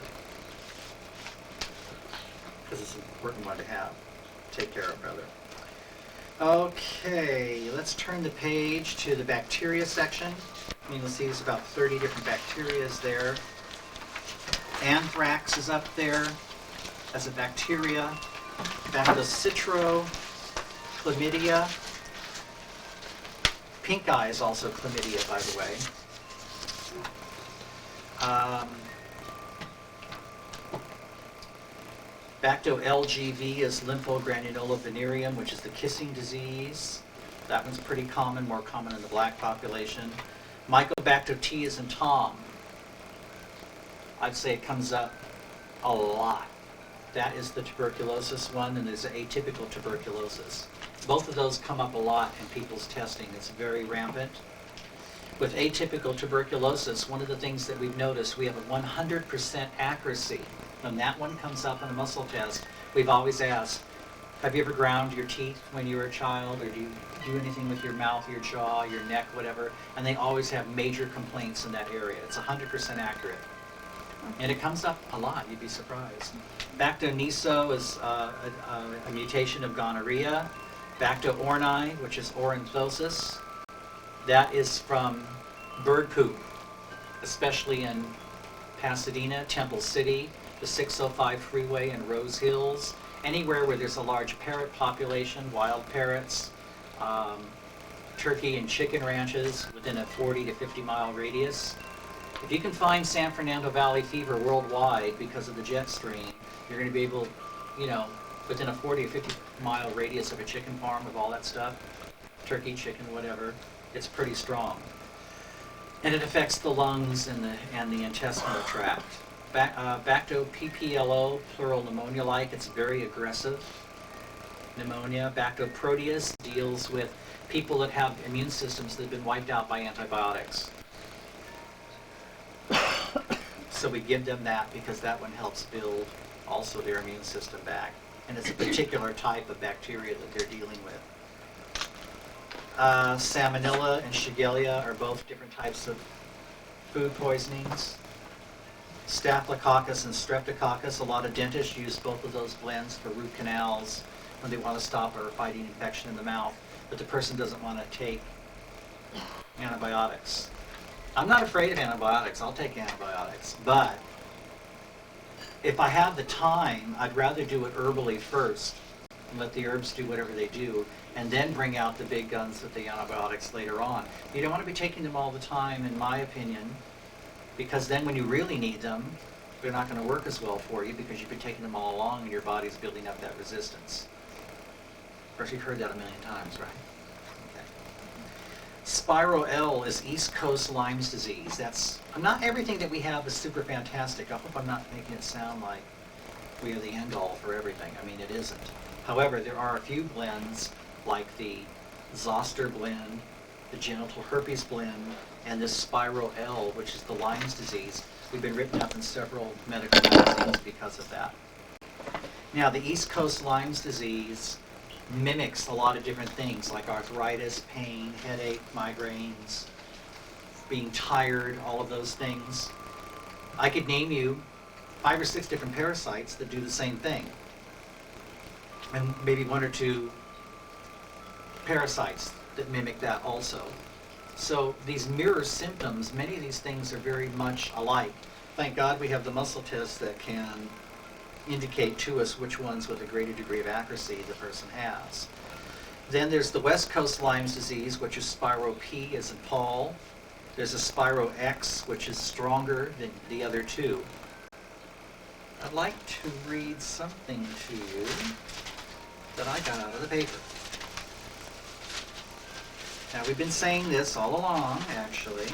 Because it's an important one to have. Take care of, rather. Okay, let's turn the page to the bacteria section. You'll see there's about 30 different bacteria there. Anthrax is up there as a bacteria. Bacillocitro, chlamydia. Pink eye is also chlamydia, by the way. Bacto-LGV is lymphogranulosa venereum, which is the kissing disease. That one's pretty common, more common in the black population. Mycobacter T is in Tom. I'd say it comes up a lot. That is the tuberculosis one, and there's atypical tuberculosis. Both of those come up a lot in people's testing. It's very rampant. With atypical tuberculosis, one of the things that we've noticed, we have a 100% accuracy. When that one comes up in a muscle test, we've always asked, have you ever ground your teeth when you were a child, or do you do anything with your mouth, your jaw, your neck, whatever? And they always have major complaints in that area. It's 100% accurate. And it comes up a lot, you'd be surprised. Bacto-Niso is a mutation of gonorrhea. Bacto-Orni, which is oranthosis, that is from bird poop, especially in Pasadena, Temple City, the 605 freeway in Rose Hills, anywhere where there's a large parrot population, wild parrots, turkey and chicken ranches within a 40 to 50 mile radius. If you can find San Fernando Valley fever worldwide because of the jet stream, you're going to be able, within a 40 or 50 mile radius of a chicken farm with all that stuff, turkey, chicken, whatever, it's pretty strong. And it affects the lungs and the intestinal tract. Bacto PPLO, pleural pneumonia-like, it's very aggressive pneumonia. Bacto Proteus deals with people that have immune systems that have been wiped out by antibiotics. So we give them that because that one helps build also their immune system back. And it's a particular type of bacteria that they're dealing with. Salmonella and Shigella are both different types of food poisonings. Staphylococcus and Streptococcus, a lot of dentists use both of those blends for root canals when they want to stop or fighting infection in the mouth, but the person doesn't want to take antibiotics. I'm not afraid of antibiotics, I'll take antibiotics, but if I have the time, I'd rather do it herbally first and let the herbs do whatever they do, and then bring out the big guns with the antibiotics later on. You don't want to be taking them all the time, in my opinion, because then when you really need them, they're not going to work as well for you because you've been taking them all along and your body's building up that resistance. Of course, you've heard that a million times, right? Okay. Spiral L is East Coast Lyme's disease. That's not everything that we have is super fantastic. I hope I'm not making it sound like we are the end all for everything. I mean, it isn't. However, there are a few blends like the zoster blend, the genital herpes blend, and this Spiral L, which is the Lyme's disease. We've been written up in several medical magazines because of that. Now, the East Coast Lyme's disease mimics a lot of different things like arthritis, pain, headache, migraines, being tired, all of those things. I could name you 5 or 6 different parasites that do the same thing. And maybe 1 or 2 parasites that mimic that also. So these mirror symptoms, many of these things are very much alike. Thank God we have the muscle tests that can indicate to us which ones with a greater degree of accuracy the person has. Then there's the West Coast Lyme's disease, which is Spiro P as in Paul. There's a Spiro X, which is stronger than the other 2. I'd like to read something to you that I got out of the paper. Now, we've been saying this all along, actually.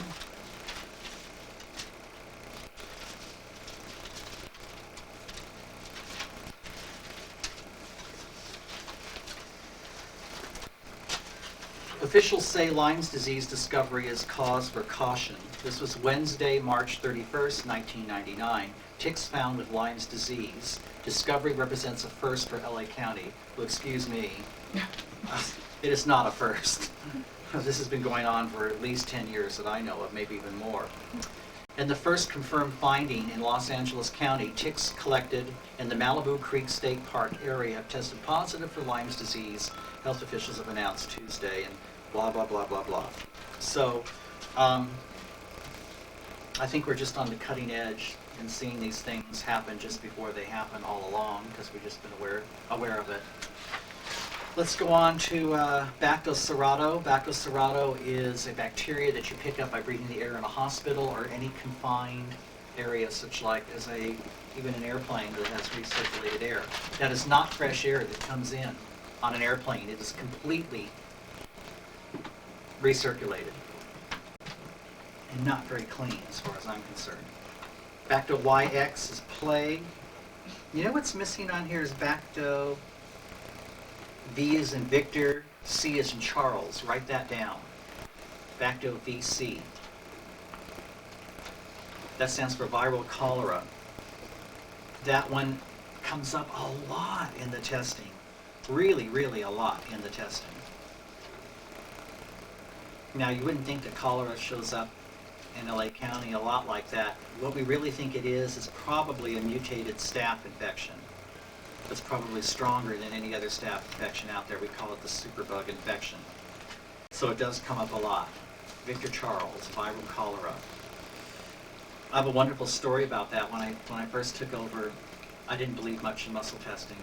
Officials say Lyme's disease discovery is cause for caution. This was Wednesday, March 31st, 1999. Ticks found with Lyme's disease. Discovery represents a first for LA County. Well, excuse me, it is not a first. This has been going on for at least 10 years that I know of, maybe even more. And the first confirmed finding in Los Angeles County, ticks collected in the Malibu Creek State Park area have tested positive for Lyme's disease, health officials have announced Tuesday, and blah, blah, blah, blah, blah. So, I think we're just on the cutting edge and seeing these things happen just before they happen all along, because we've just been aware of it. Let's go on to Bactocerata. Bactocerata is a bacteria that you pick up by breathing the air in a hospital or any confined area, such like as even an airplane that has recirculated air. That is not fresh air that comes in on an airplane. It is completely recirculated and not very clean as far as I'm concerned. Bacto YX is plague. You know what's missing on here is Bacto. V is in Victor, C is in Charles. Write that down. Bacto VC. That stands for viral cholera. That one comes up a lot in the testing. Really, really a lot in the testing. Now, you wouldn't think that cholera shows up in LA County a lot like that. What we really think it is probably a mutated staph infection. It's probably stronger than any other staph infection out there. We call it the superbug infection. So it does come up a lot. Victor Charles, viral cholera. I have a wonderful story about that. When I first took over, I didn't believe much in muscle testing.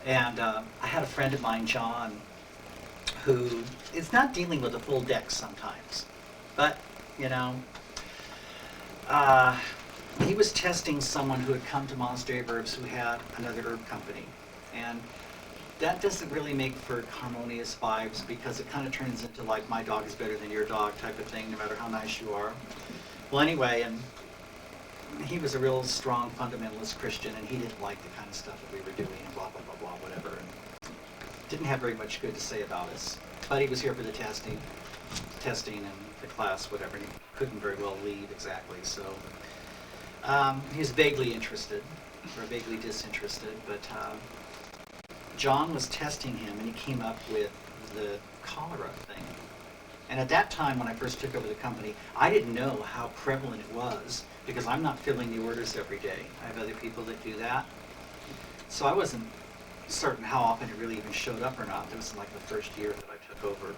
And I had a friend of mine, John, who is not dealing with a full deck sometimes. But, you know, he was testing someone who had come to Monastery of Herbs who had another herb company. And that doesn't really make for harmonious vibes, because it kind of turns into like my dog is better than your dog type of thing, no matter how nice you are. Well, anyway, and he was a real strong fundamentalist Christian, and he didn't like the kind of stuff that we were doing, and blah, blah, blah, blah, whatever. And didn't have very much good to say about us. But he was here for the testing and the class, whatever, and he couldn't very well leave exactly, so he was vaguely interested, or vaguely disinterested, but John was testing him, and he came up with the cholera thing. And at that time, when I first took over the company, I didn't know how prevalent it was, because I'm not filling the orders every day. I have other people that do that. So I wasn't certain how often it really even showed up or not. It was like the first year that I took over.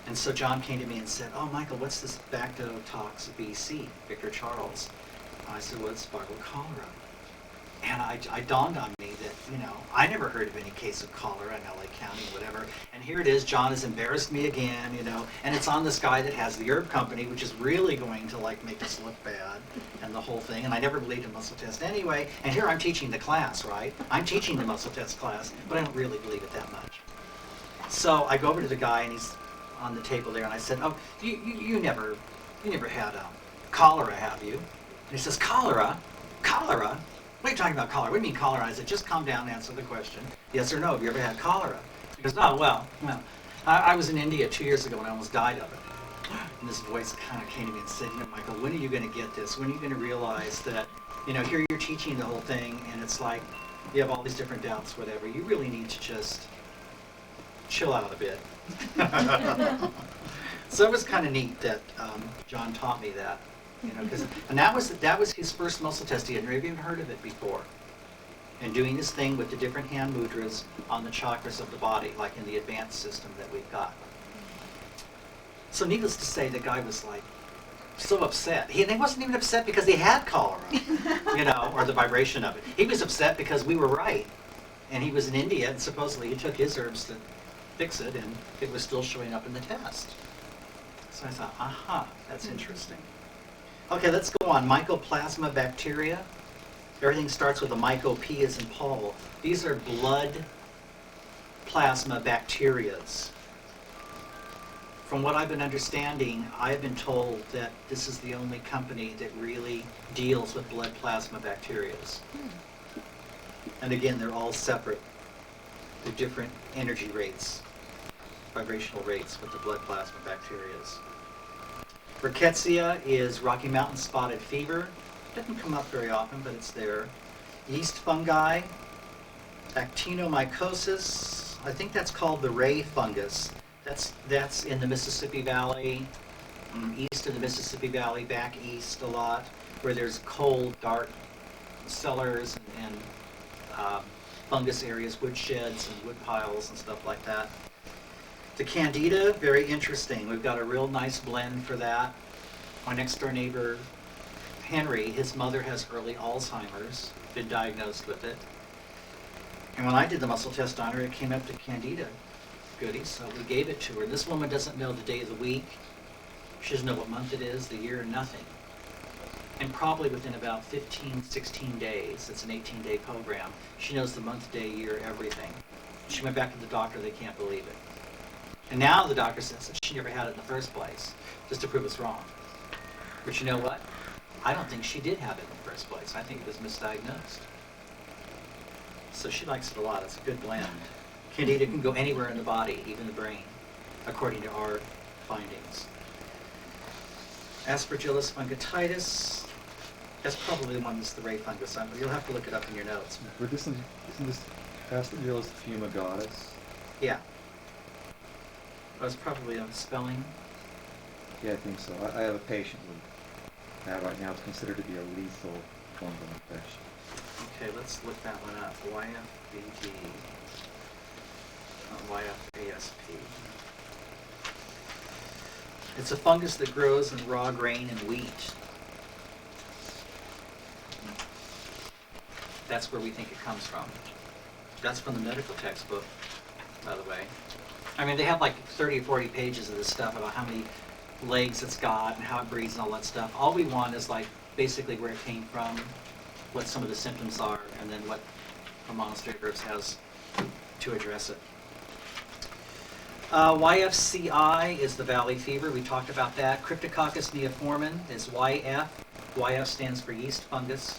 And so John came to me and said, "Oh, Michael, what's this Bactotox BC, Victor Charles?" I said, "Well, it's viral cholera." And I dawned on me that, you know, I never heard of any case of cholera in LA County, whatever. And here it is, John has embarrassed me again, you know, and it's on this guy that has the herb company, which is really going to like make us look bad and the whole thing. And I never believed in muscle test anyway. And here I'm teaching the class, right? I'm teaching the muscle test class, but I don't really believe it that much. So I go over to the guy, and he's on the table there, and I said, "Oh, you never had cholera, have you?" And he says, "Cholera? Cholera? What are you talking about, cholera? What do you mean cholera?" I said, "Just calm down and answer the question. Yes or no, have you ever had cholera?" He goes, "Oh, well, I was in India 2 years ago and I almost died of it." And this voice kind of came to me and said, "You know, Michael, when are you going to get this? When are you going to realize that, you know, here you're teaching the whole thing, and it's like you have all these different doubts, whatever. You really need to just chill out a bit." So it was kind of neat that John taught me that. You know, and that was his first muscle test. He had never even heard of it before. And doing this thing with the different hand mudras on the chakras of the body, like in the advanced system that we've got. So needless to say, the guy was like so upset. He wasn't even upset because he had cholera, you know, or the vibration of it. He was upset because we were right. And he was in India, and supposedly he took his herbs to fix it, and it was still showing up in the test. So I thought, aha, that's interesting. Okay, let's go on. Mycoplasma bacteria. Everything starts with a myco, P as in Paul. These are blood plasma bacterias. From what I've been understanding, I've been told that this is the only company that really deals with blood plasma bacterias. And again, they're all separate. They're different energy rates. vibrational rates with the blood plasma bacteria. Rickettsia is Rocky Mountain spotted fever. Doesn't come up very often, but it's there. Yeast fungi, actinomycosis. I think that's called the ray fungus. That's in the Mississippi Valley, east of the Mississippi Valley, back east a lot, where there's cold, dark cellars and fungus areas, wood sheds and wood piles and stuff like that. The Candida, very interesting. We've got a real nice blend for that. My next door neighbor, Henry, his mother has early Alzheimer's, been diagnosed with it. And when I did the muscle test on her, it came up to Candida goodies, so we gave it to her. This woman doesn't know the day of the week. She doesn't know what month it is, the year, nothing. And probably within about 15, 16 days, it's an 18-day program, she knows the month, day, year, everything. She went back to the doctor, they can't believe it. And now the doctor says that she never had it in the first place, just to prove us wrong. But you know what? I don't think she did have it in the first place. I think it was misdiagnosed. So she likes it a lot. It's a good blend. Candida can go anywhere in the body, even the brain, according to our findings. Aspergillus fungititis. That's probably the one that's the ray fungus. You'll have to look it up in your notes. But isn't this Aspergillus fumigatus? Yeah. That was probably a spelling. Yeah, I think so. I have a patient with that right now. It's considered to be a lethal fungal infection. Okay, let's look that one up. YFBD. YFASP. It's a fungus that grows in raw grain and wheat. That's where we think it comes from. That's from the medical textbook, by the way. I mean, they have like 30 or 40 pages of this stuff about how many legs it's got and how it breathes and all that stuff. All we want is like basically where it came from, what some of the symptoms are, and then what the Monastery of Herbs has to address it. YFCI is the valley fever. We talked about that. Cryptococcus neoformans is YF. YF stands for yeast fungus.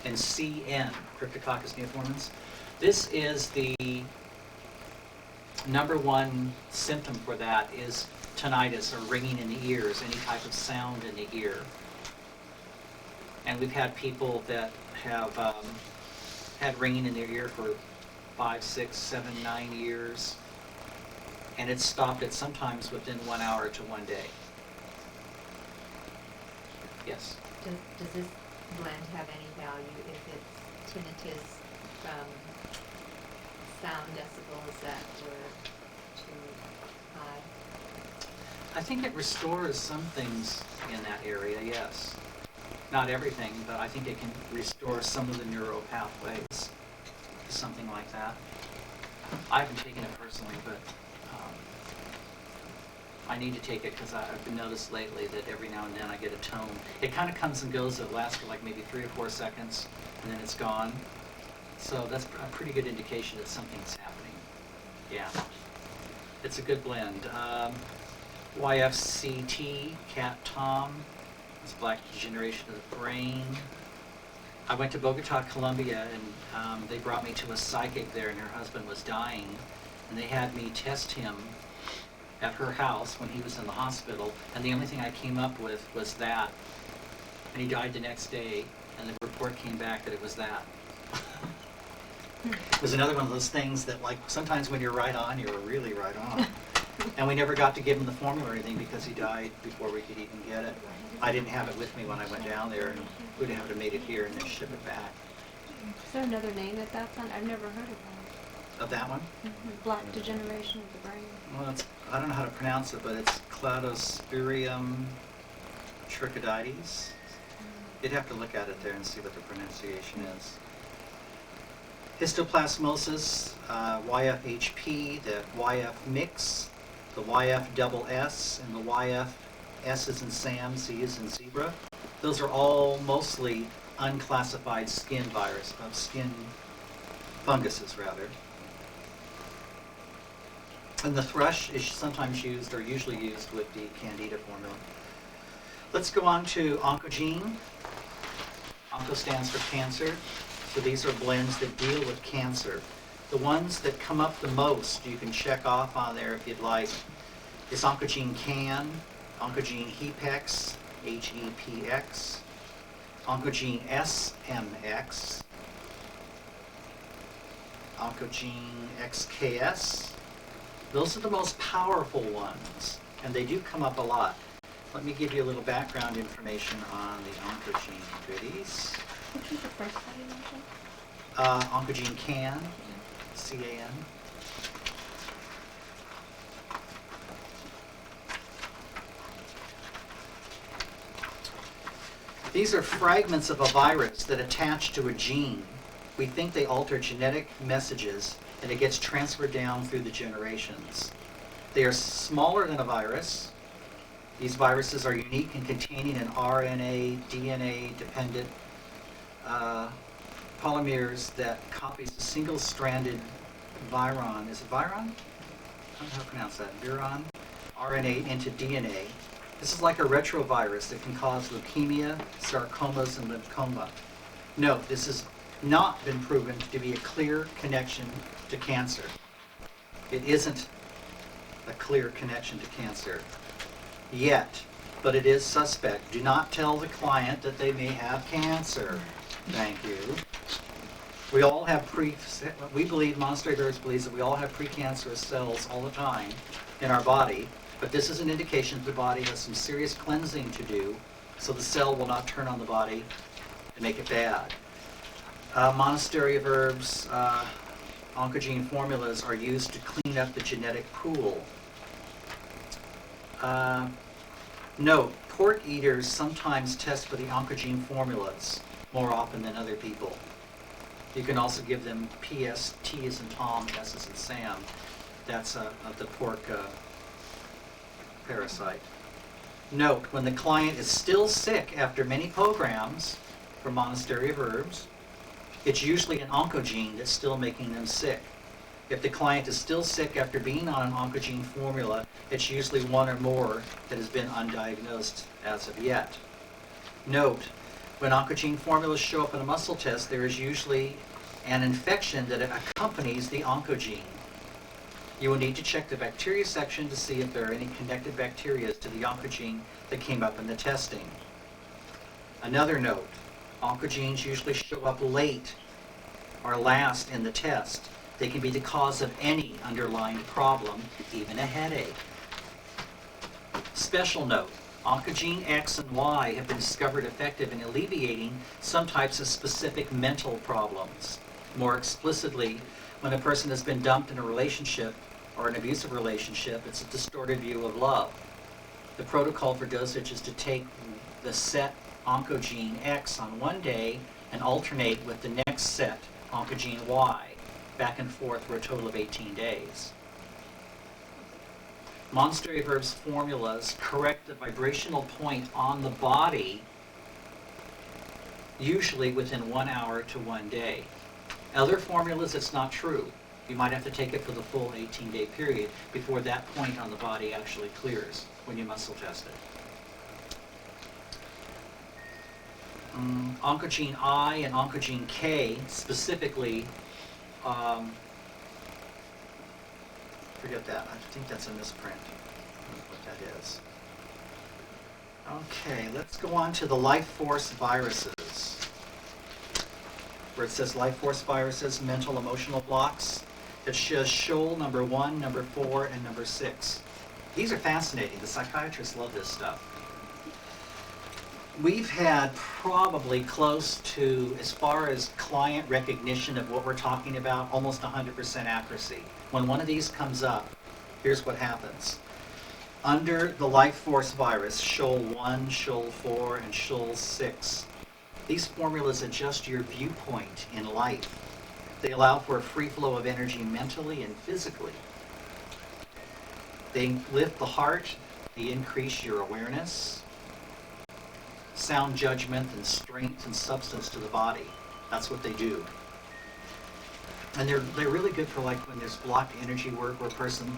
And CN, Cryptococcus neoformans. This is the number one symptom for that is tinnitus, or ringing in the ears, any type of sound in the ear. And we've had people that have had ringing in their ear for 5, 6, 7, 9 years. And it's stopped it sometimes within 1 hour to 1 day. Yes? Does this blend have any value if it's tinnitus from sound decibels that were too high? I think it restores some things in that area, yes. Not everything, but I think it can restore some of the neural pathways, something like that. I haven't taken it personally, but I need to take it because I've been noticed lately that every now and then I get a tone. It kind of comes and goes. It lasts for like maybe 3 or 4 seconds, and then it's gone. So that's a pretty good indication that something's happening. Yeah. It's a good blend. YFCT, Cat Tom. It's black degeneration of the brain. I went to Bogota, Colombia, and they brought me to a psychic there, and her husband was dying, and they had me test him at her house when he was in the hospital, and the only thing I came up with was that. And he died the next day, and the report came back that it was that. It was another one of those things that, like, sometimes when you're right on, you're really right on. And we never got to give him the formula or anything because he died before we could even get it. I didn't have it with me when I went down there, and we'd have to made it here and then ship it back. Is there another name that that's on? I've never heard of that. Of that one? Black degeneration of the brain. Well, I don't know how to pronounce it, but it's Cladosporium trichodytes. You'd have to look at it there and see what the pronunciation is. Histoplasmosis, YFHP, the YF mix, the YF double S, and the YF S is in Sam, Z is in zebra. Those are all mostly unclassified skin virus, skin funguses rather. And the thrush is sometimes used, or usually used, with the Candida formula. Let's go on to oncogene. Onco stands for cancer. So these are blends that deal with cancer. The ones that come up the most, you can check off on there if you'd like, is oncogene CAN, oncogene HEPX, HEPX, oncogene SMX, oncogene XKS. Those are the most powerful ones, and they do come up a lot. Let me give you a little background information on the oncogene goodies. Which was the first one you mentioned? Oncogene CAN, CAN. These are fragments of a virus that attach to a gene. We think they alter genetic messages, and it gets transferred down through the generations. They are smaller than a virus. These viruses are unique in containing an RNA, DNA-dependent polymers that copies a single-stranded viron. Is it viron? I don't know how to pronounce that. Viron? RNA into DNA. This is like a retrovirus that can cause leukemia, sarcomas, and lymphoma. Note, this has not been proven to be a clear connection to cancer. It isn't a clear connection to cancer yet, but it is suspect. Do not tell the client that they may have cancer. Thank you. We all have we believe, Monastery of Herbs believes that we all have precancerous cells all the time in our body, but this is an indication that the body has some serious cleansing to do, so the cell will not turn on the body and make it bad. Monastery of Herbs oncogene formulas are used to clean up the genetic pool. Note, pork eaters sometimes test for the oncogene formulas more often than other people. You can also give them PS, T as in Tom, S as in Sam. That's the pork parasite. Note, when the client is still sick after many programs from Monastery of Herbs, it's usually an oncogene that's still making them sick. If the client is still sick after being on an oncogene formula, it's usually one or more that has been undiagnosed as of yet. Note, when oncogene formulas show up in a muscle test, there is usually an infection that accompanies the oncogene. You will need to check the bacteria section to see if there are any connected bacteria to the oncogene that came up in the testing. Another note, oncogenes usually show up late or last in the test. They can be the cause of any underlying problem, even a headache. Special note, oncogene X and Y have been discovered effective in alleviating some types of specific mental problems. More explicitly, when a person has been dumped in a relationship or an abusive relationship, it's a distorted view of love. The protocol for dosage is to take the set oncogene X on one day and alternate with the next set oncogene Y, back and forth for a total of 18 days. Monastery of Herbs formulas correct the vibrational point on the body, usually within 1 hour to 1 day. Other formulas, it's not true. You might have to take it for the full 18-day period before that point on the body actually clears when you muscle test it. Oncogene I and oncogene K specifically, forget that. I think that's a misprint. I don't know what that is. Okay, let's go on to the life force viruses. Where it says life force viruses, mental emotional blocks, it shows shoal number 1, number 4, and number 6. These are fascinating. The psychiatrists love this stuff. We've had probably close to, as far as client recognition of what we're talking about, almost 100% accuracy. When one of these comes up, here's what happens. Under the life force virus, shoal 1, shoal 4, and shoal 6, these formulas adjust your viewpoint in life. They allow for a free flow of energy mentally and physically. They lift the heart, they increase your awareness, sound judgment, and strength and substance to the body. That's what they do. And they're really good for like when there's blocked energy work where a person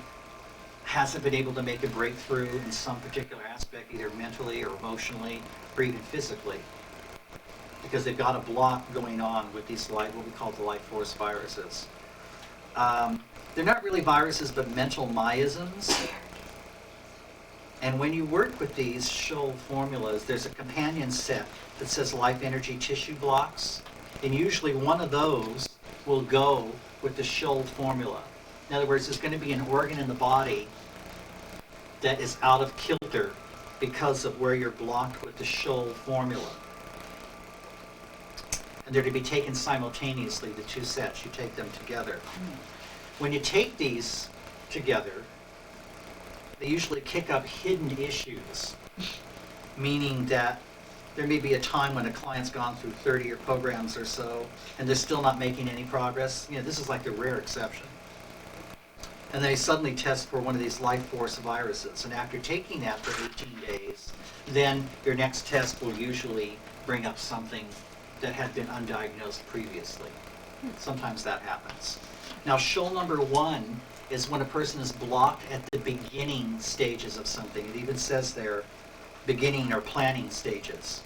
hasn't been able to make a breakthrough in some particular aspect, either mentally or emotionally or even physically, because they've got a block going on with these what we call the life force viruses. They're not really viruses, but mental miasms. And when you work with these Scholl formulas, there's a companion set that says life energy tissue blocks. And usually one of those will go with the Scholl formula. In other words, there's going to be an organ in the body that is out of kilter because of where you're blocked with the Scholl formula. And they're to be taken simultaneously, the two sets. You take them together. When you take these together, they usually kick up hidden issues, meaning that there may be a time when a client's gone through 30 programs or so, and they're still not making any progress. You know, this is like the rare exception. And they suddenly test for one of these life force viruses. And after taking that for 18 days, then your next test will usually bring up something that had been undiagnosed previously. Sometimes that happens. Now, Scholl number 1 is when a person is blocked at the beginning stages of something. It even says there, beginning or planning stages.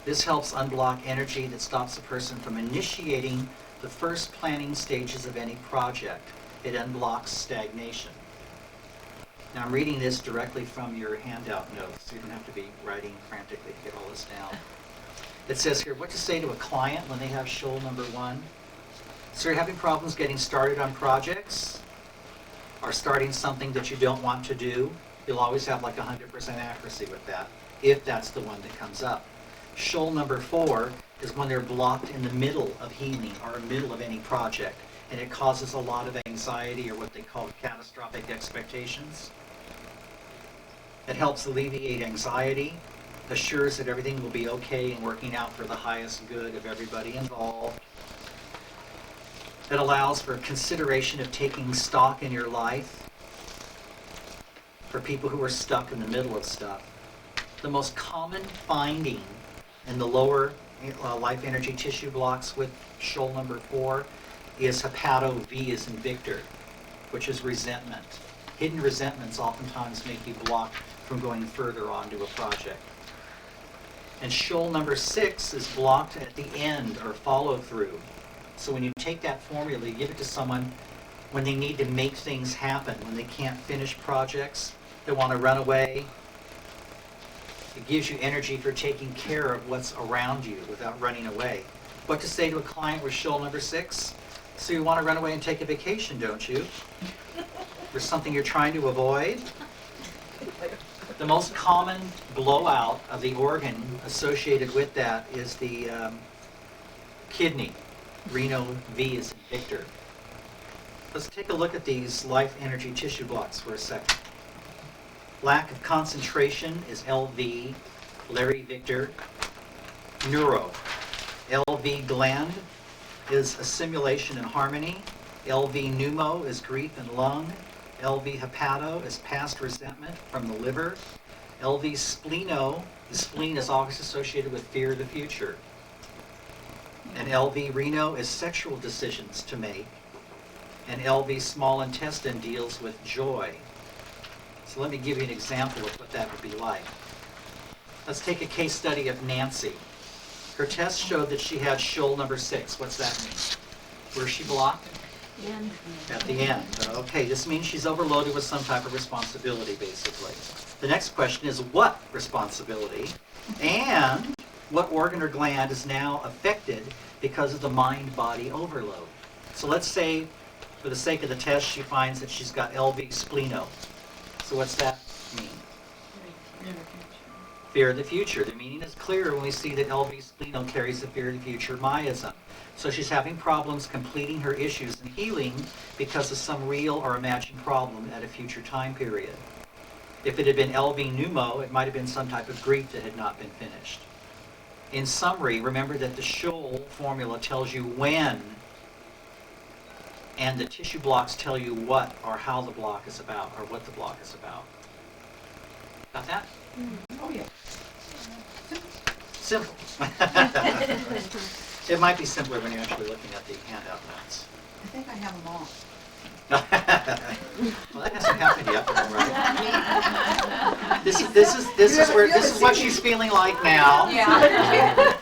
This helps unblock energy that stops a person from initiating the first planning stages of any project. It unblocks stagnation. Now, I'm reading this directly from your handout notes, so you don't have to be writing frantically to get all this down. It says here, what to say to a client when they have Scholl number 1. So you're having problems getting started on projects or starting something that you don't want to do. You'll always have like 100% accuracy with that, if that's the one that comes up. Scholl number 4 is when they're blocked in the middle of healing or in the middle of any project, and it causes a lot of anxiety or what they call catastrophic expectations. It helps alleviate anxiety, assures that everything will be okay and working out for the highest good of everybody involved. It allows for consideration of taking stock in your life for people who are stuck in the middle of stuff. The most common finding in the lower life energy tissue blocks with Scholl number 4 is hepato V as in Victor, which is resentment. Hidden resentments oftentimes make you blocked from going further on to a project. And Scholl number 6 is blocked at the end or follow through. So when you take that formula, you give it to someone when they need to make things happen, when they can't finish projects, they want to run away. It gives you energy for taking care of what's around you without running away. What to say to a client with Scholl number 6? So you want to run away and take a vacation, don't you? There's something you're trying to avoid. The most common blowout of the organ associated with that is the kidney. Reno V is in Victor. Let's take a look at these life energy tissue blocks for a second. Lack of concentration is LV, Larry Victor. Neuro. LV gland is assimilation and harmony. LV pneumo is grief and lung. LV hepato is past resentment from the liver. LV spleno, the spleen is always associated with fear of the future. And LV reno is sexual decisions to make. And LV small intestine deals with joy. So let me give you an example of what that would be like. Let's take a case study of Nancy. Her test showed that she had Scholl number 6. What's that mean? Where's she blocked? At the end. Okay, this means she's overloaded with some type of responsibility, basically. The next question is what responsibility? And what organ or gland is now affected because of the mind-body overload? So let's say, for the sake of the test, she finds that she's got LV spleno. So what's that mean? Fear of the future. The meaning is clear when we see that LV spleno carries the fear of the future miasm. So she's having problems completing her issues and healing because of some real or imagined problem at a future time period. If it had been LV pneumo, it might have been some type of grief that had not been finished. In summary, remember that the Scholl formula tells you when, and the tissue blocks tell you what or how the block is about, or what the block is about. Got that? Oh, yeah. Simple. It might be simpler when you're actually looking at the handout notes. I think I have them all. Well, that hasn't happened yet, right? This is what she's feeling like now. Yeah.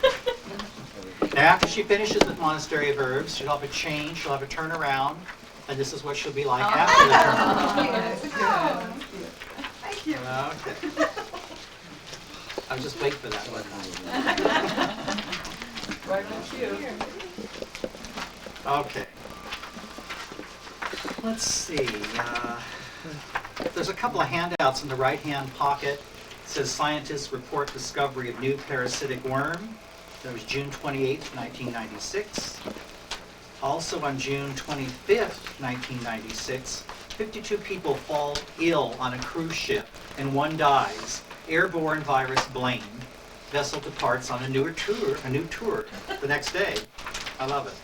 After she finishes with Monastery of Herbs, she'll have a change, she'll have a turnaround, and this is what she'll be like after the turnaround. Thank you. Okay. I was just waiting for that one. Right on cue. Okay. Let's see. There's a couple of handouts in the right-hand pocket. It says scientists report discovery of new parasitic worm. That was June 28th, 1996. Also on June 25th, 1996, 52 people fall ill on a cruise ship and one dies. Airborne virus blamed. Vessel departs on a new tour the next day. I love it.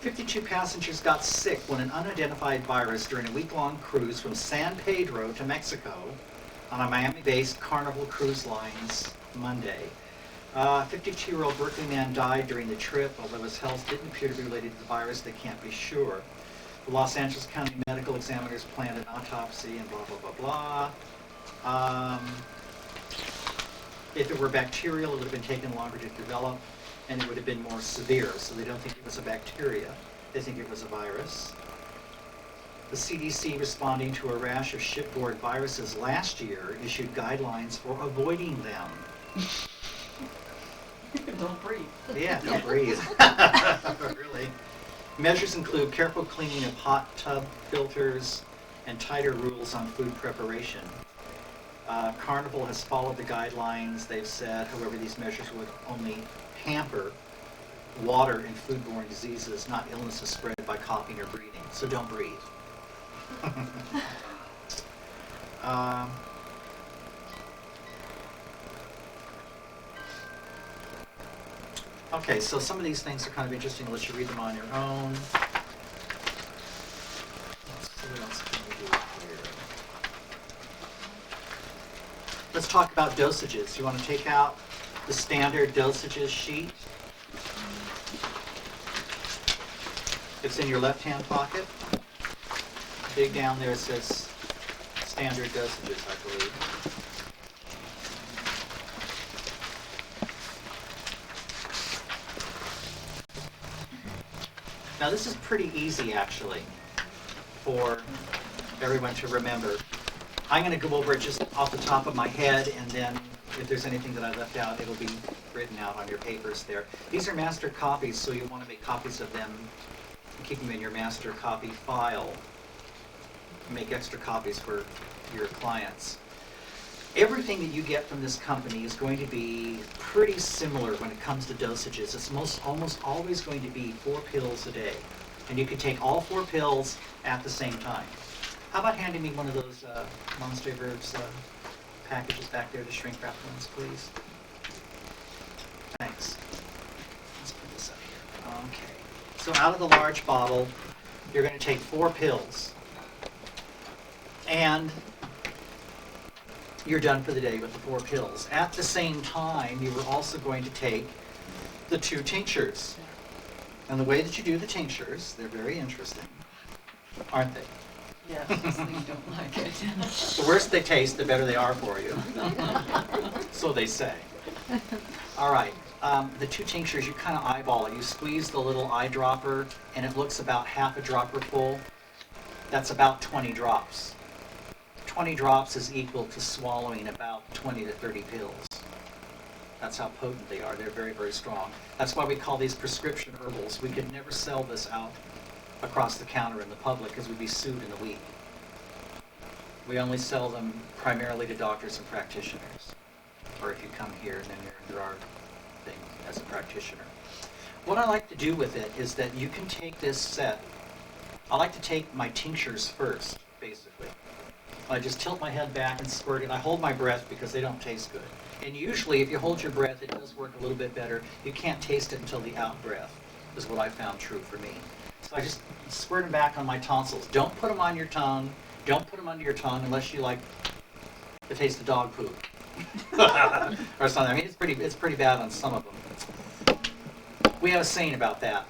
52 passengers got sick when an unidentified virus during a week-long cruise from San Pedro to Mexico on a Miami-based Carnival Cruise Lines Monday. 52-year-old Berkeley man died during the trip, although his health didn't appear to be related to the virus. They can't be sure. The Los Angeles County medical examiners planned an autopsy and blah, blah, blah, blah. If it were bacterial, it would have been taken longer to develop, and it would have been more severe. So they don't think it was a bacteria. They think it was a virus. The CDC, responding to a rash of shipboard viruses last year, issued guidelines for avoiding them. Don't breathe. Yeah, don't breathe. Really. Measures include careful cleaning of hot tub filters and tighter rules on food preparation. Carnival has followed the guidelines, they've said. However, these measures would only hamper water and foodborne diseases, not illnesses spread by coughing or breathing. So don't breathe. Okay, so some of these things are kind of interesting. I'll let you read them on your own. Let's see what else can we do here. Let's talk about dosages. You want to take out the standard dosages sheet? It's in your left-hand pocket. Dig down there, it says standard dosages, I believe. Now this is pretty easy actually for everyone to remember. I'm going to go over it just off the top of my head, and then if there's anything that I left out, it'll be written out on your papers there. These are master copies, so you want to make copies of them and keep them in your master copy file. Make extra copies for your clients. Everything that you get from this company is going to be pretty similar when it comes to dosages. It's almost always going to be 4 pills a day. And you can take all 4 pills at the same time. How about handing me one of those Monastery of Herbs packages back there, the shrink wrap ones, please? Thanks. Let's put this up here. Okay. So out of the large bottle, you're going to take 4 pills. And you're done for the day with the 4 pills. At the same time, you were also going to take the 2 tinctures. And the way that you do the tinctures, they're very interesting, aren't they? Yes, just think you don't like it. The worse they taste, the better they are for you. So they say. All right, the 2 tinctures, you kind of eyeball it. You squeeze the little eyedropper, and it looks about half a dropper full. That's about 20 drops. 20 drops is equal to swallowing about 20 to 30 pills. That's how potent they are. They're very, very strong. That's why we call these prescription herbals. We could never sell this out across the counter in the public because we'd be sued in a week. We only sell them primarily to doctors and practitioners. Or if you come here, then you're under our thing as a practitioner. What I like to do with it is that you can take this set. I like to take my tinctures first, basically. I just tilt my head back and squirt it. I hold my breath because they don't taste good. And usually if you hold your breath, it does work a little bit better. You can't taste it until the out breath, is what I found true for me. So I just squirt them back on my tonsils. Don't put them on your tongue. Don't put them under your tongue unless you like the taste of dog poop. Or something. I mean, it's pretty bad on some of them. We have a saying about that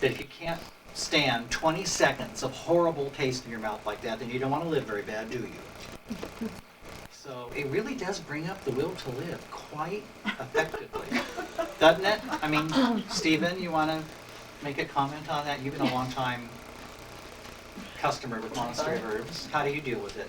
if you can't stand 20 seconds of horrible taste in your mouth like that, then you don't want to live very bad, do you? So it really does bring up the will to live quite effectively. Doesn't it? I mean, Stephen, you want to make a comment on that? You've been a long time customer with Monastery of Herbs. How do you deal with it?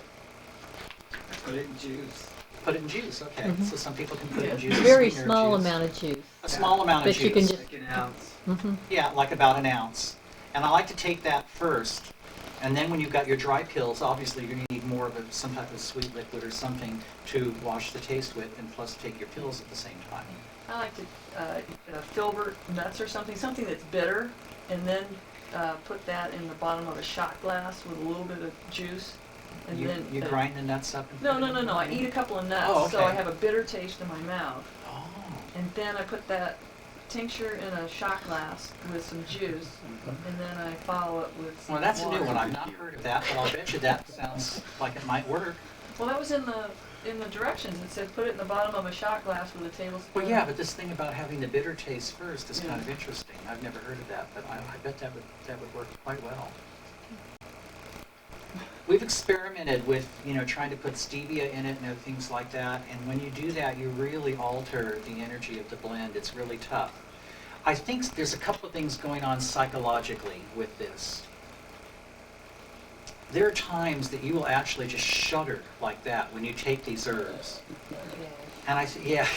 Put it in juice. Put it in juice, okay. Mhm. So some people can put it in juice. A very sweetener small juice. amount of juice. A small amount of But you can juice. just- Like an ounce. Mhm. Yeah, like about an ounce. And I like to take that first. And then when you've got your dry pills, obviously you're going to need more of some type of sweet liquid or something to wash the taste with, and plus take your pills at the same time. I like to filbert nuts or something that's bitter, and then put that in the bottom of a shot glass with a little bit of juice, and You, then you grind the nuts up? And No, put no, it no, in no. I the- eat a couple of nuts, Oh, so I okay. have a bitter taste in my mouth, Oh. and then I put that tincture in a shot glass with some juice, and then I follow it with some Well, that's a new water. one. I've not heard of that, but I'll bet you that sounds like it might work. Well, that was in the directions. It said put it in the bottom of a shot glass with a tablespoon. Well, yeah, but this thing about having the bitter taste first is kind of Yeah. interesting. I've never heard of that, but I bet that would work quite well. We've experimented with, trying to put stevia in it and other things like that, and when you do that, you really alter the energy of the blend. It's really tough. I think there's a couple of things going on psychologically with this. There are times that you will actually just shudder like that when you take these herbs. And yeah.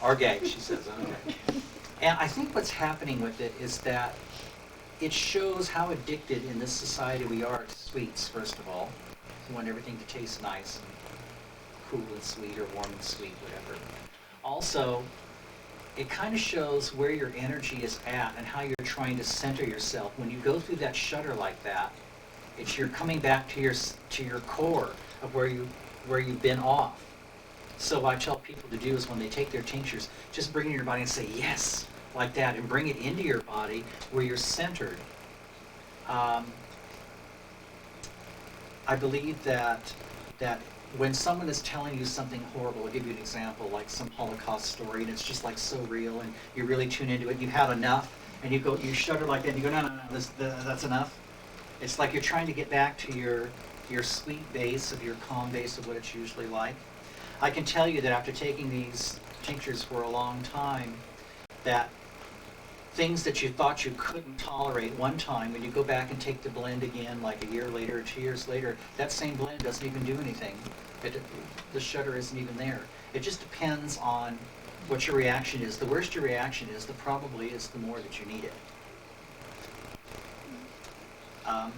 Or gag, she says, okay. And I think what's happening with it is that it shows how addicted in this society we are to sweets, first of all. We want everything to taste nice and cool and sweet or warm and sweet, whatever. Also, it kind of shows where your energy is at and how you're trying to center yourself. When you go through that shudder like that, you're coming back to your core of where you've been off. So what I tell people to do is when they take their tinctures, just bring it in your body and say yes, like that, and bring it into your body where you're centered. I believe that when someone is telling you something horrible, I'll give you an example, like some Holocaust story, and it's just like so real, and you really tune into it, and you have enough, and you shudder like that, and you go, no, that's enough. It's like you're trying to get back to your sweet base of your calm base of what it's usually like. I can tell you that after taking these tinctures for a long time, that things that you thought you couldn't tolerate one time, when you go back and take the blend again, like a year later or 2 years later, that same blend doesn't even do anything. The shudder isn't even there. It just depends on what your reaction is. The worse your reaction is, the probably is the more that you need it.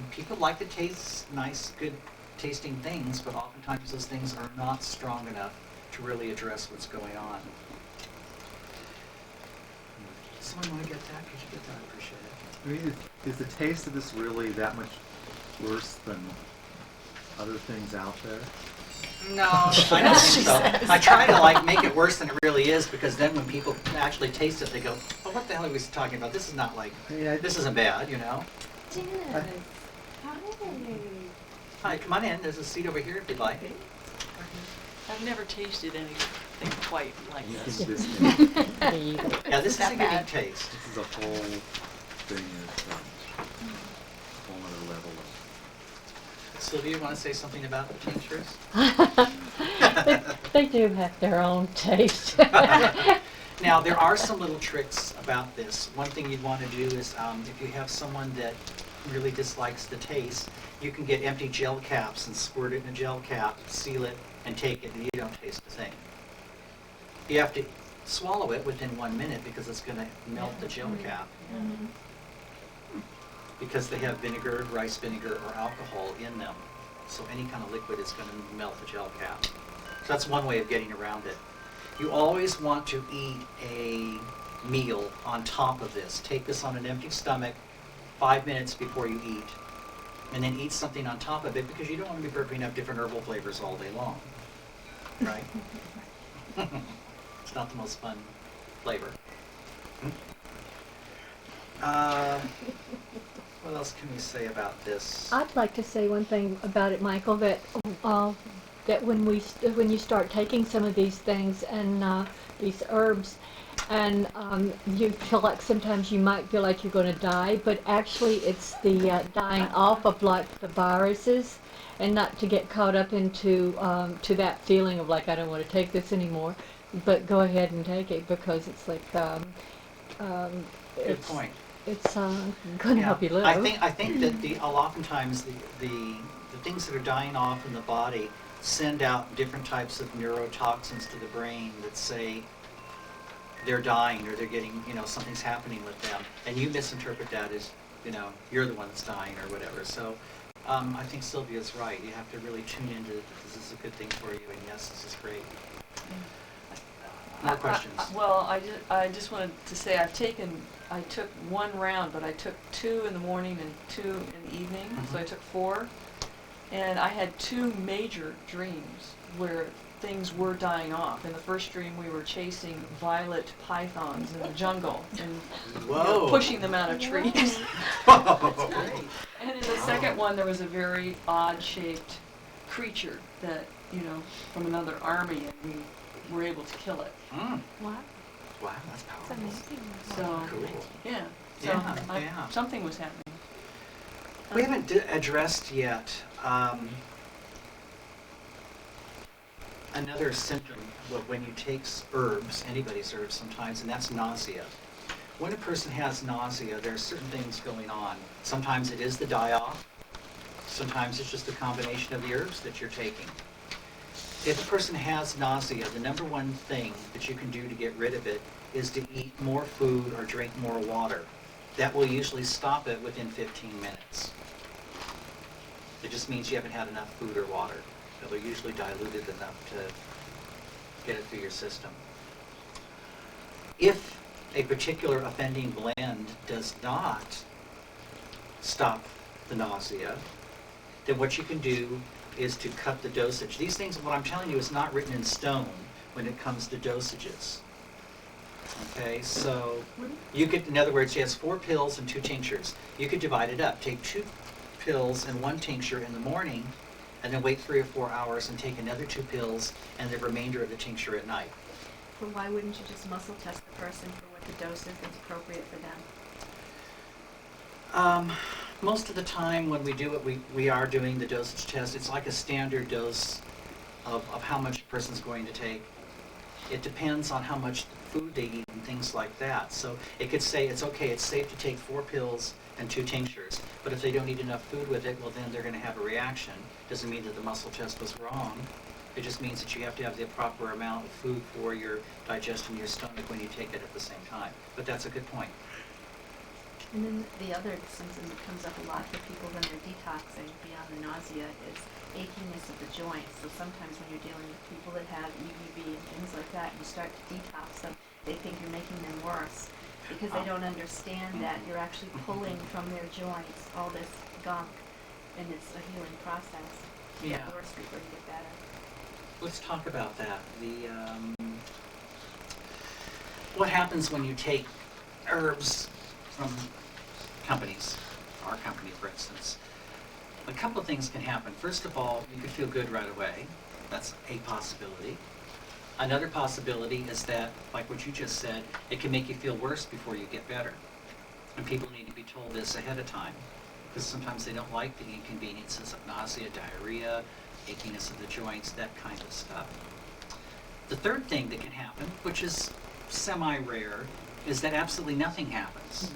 People like to taste nice, good tasting things, but oftentimes those things are not strong enough to really address what's going on. Does someone want to get that? Could you get that? I appreciate it. I mean, is the taste of this really that much worse than other things out there? No, I don't think so. I try to make it worse than it really is, because then when people actually taste it, they go, "Oh, what the hell are we talking about? This is not this isn't bad, Hi, come on in. There's a seat over here if you'd like. I've never tasted anything quite like You this. think this, There you go. Yeah, this is a That bad. unique taste. this is a whole thing is a whole other level of. Sylvia, you want to say something about the tinctures? They do have their own taste. Now, there are some little tricks about this. One thing you'd want to do is, if you have someone that really dislikes the taste, you can get empty gel caps and squirt it in a gel cap, seal it, and take it, and you don't taste a thing. You have to swallow it within 1 minute because it's going to melt the gel cap. Because they have vinegar, rice vinegar, or alcohol in them. So any kind of liquid is going to melt the gel cap. So that's one way of getting around it. You always want to eat a meal on top of this. Take this on an empty stomach 5 minutes before you eat. And then eat something on top of it, because you don't want to be burping up different herbal flavors all day long. Right? It's not the most fun flavor. What else can we say about this? I'd like to say one thing about it, Michael, that when you start taking some of these things and these herbs, and you feel like sometimes you might feel like you're going to die, but actually it's the dying off of like the viruses, and not to get caught up into to that feeling of like I don't want to take this anymore. but go ahead and take it because it's like, Good it's, point. it's, gonna Yeah. help you live. I think that oftentimes the things that are dying off in the body send out different types of neurotoxins to the brain that say they're dying or they're getting, something's happening with them. And you misinterpret that as, you're the one that's dying or whatever. So I think Sylvia's right. You have to really tune into this is a good thing for you, and yes, this is great. More questions? Well, I just wanted to say I took one round, but I took 2 in the morning and 2 in the evening, so I took 4. And I had 2 major dreams where things were dying off. In the first dream, we were chasing violet pythons in the jungle and Whoa. pushing them out of trees. Great. And in the second one, there was a very odd-shaped creature that, from another army, and we were able to kill it. Mm. What? Wow, that's It's powerful. amazing. So, Cool. yeah. So Yeah. something was happening. We haven't addressed yet another symptom when you take herbs, anybody's herbs sometimes, and that's nausea. When a person has nausea, there are certain things going on. Sometimes it is the die-off. Sometimes it's just a combination of the herbs that you're taking. If a person has nausea, the number one thing that you can do to get rid of it is to eat more food or drink more water. That will usually stop it within 15 minutes. It just means you haven't had enough food or water. It'll usually dilute it enough to get it through your system. If a particular offending blend does not stop the nausea, then what you can do is to cut the dosage. These things, what I'm telling you, is not written in stone when it comes to dosages. Okay, so you could, in other words, she has 4 pills and 2 tinctures. You could divide it up. Take 2 pills and 1 tincture in the morning, and then wait 3 or 4 hours and take another 2 pills and the remainder of the tincture at night. But why wouldn't you just muscle test the person for what the dose is that's appropriate for them? Most of the time when we do it, we are doing the dosage test. It's like a standard dose of how much a person's going to take. It depends on how much food they eat and things like that. So it could say it's okay, it's safe to take 4 pills and 2 tinctures. But if they don't eat enough food with it, well then they're going to have a reaction. Doesn't mean that the muscle test was wrong. It just means that you have to have the proper amount of food for your digestion in your stomach when you take it at the same time. But that's a good point. And then the other symptom that comes up a lot for people when they're detoxing beyond the nausea is achiness of the joints. So sometimes when you're dealing with people that have EBV and things like that, you start to detox them, they think you're making them worse because they don't understand that you're actually pulling from their joints all this gunk, and it's a healing process. You Yeah. get worse before you get better. Let's talk about that. What happens when you take herbs from companies, our company for instance? A couple of things can happen. First of all, you can feel good right away. That's a possibility. Another possibility is that, like what you just said, it can make you feel worse before you get better. And people need to be told this ahead of time, because sometimes they don't like the inconveniences of nausea, diarrhea, achiness of the joints, that kind of stuff. The third thing that can happen, which is semi-rare, is that absolutely nothing happens.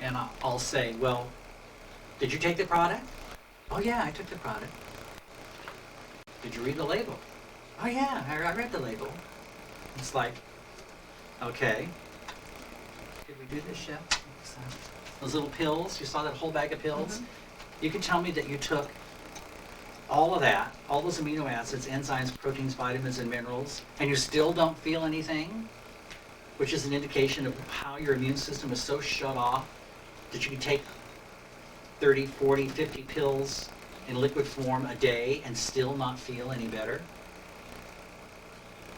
And I'll say, well, did you take the product? Oh yeah, I took the product. Did you read the label? Oh yeah, I read the label. It's like, okay, did we do this yet? Those little pills, you saw that whole bag of pills? You can tell me that you took all of that, all those amino acids, enzymes, proteins, vitamins, and minerals, and you still don't feel anything, which is an indication of how your immune system is so shut off that you can take 30, 40, 50 pills in liquid form a day and still not feel any better.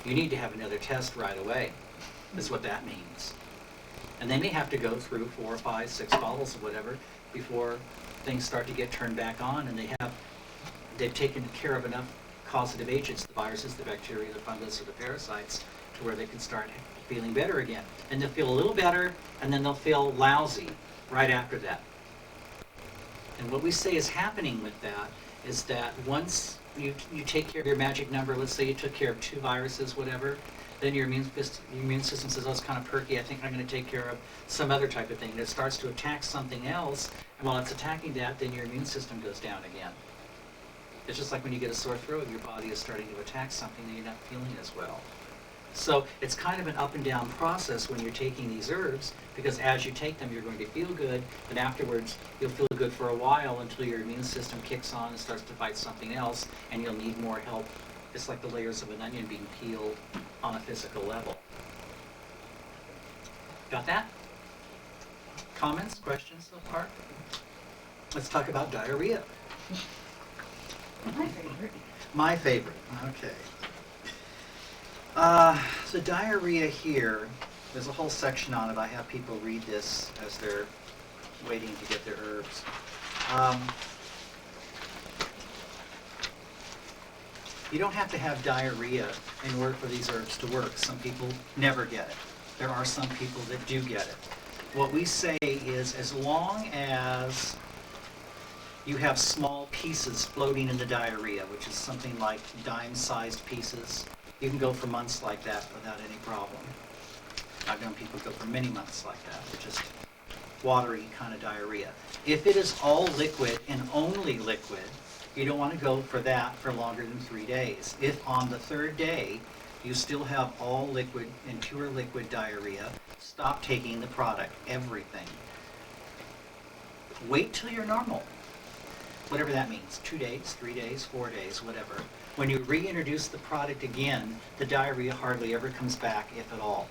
You need to have another test right away, is what that means. And they may have to go through 4, 5, 6 bottles of whatever before things start to get turned back on, and they've taken care of enough causative agents, the viruses, the bacteria, the fungus, or the parasites, to where they can start feeling better again. And they'll feel a little better, and then they'll feel lousy right after that. And what we say is happening with that is that once you take care of your magic number. Let's say you took care of 2 viruses, whatever. Then your immune system says, oh, it's kind of perky. I think I'm going to take care of some other type of thing. And it starts to attack something else. And while it's attacking that, then your immune system goes down again. It's just like when you get a sore throat, your body is starting to attack something that you're not feeling as well. So it's kind of an up and down process when you're taking these herbs, because as you take them, you're going to feel good, and afterwards you'll feel good for a while until your immune system kicks on and starts to fight something else, and you'll need more help. It's like the layers of an onion being peeled on a physical level. Got that? Comments, questions so far? Let's talk about diarrhea. My favorite. My favorite, okay. So diarrhea here, there's a whole section on it. I have people read this as they're waiting to get their herbs. You don't have to have diarrhea in order for these herbs to work. Some people never get it. There are some people that do get it. What we say is, as long as you have small pieces floating in the diarrhea, which is something like dime-sized pieces, you can go for months like that without any problem. I've known people go for many months like that, with just watery kind of diarrhea. If it is all liquid and only liquid, you don't want to go for that for longer than 3 days. If on the 3rd day you still have all liquid and pure liquid diarrhea, stop taking the product, everything. Wait till you're normal. Whatever that means, 2 days, 3 days, 4 days, whatever. When you reintroduce the product again, the diarrhea hardly ever comes back, if at all.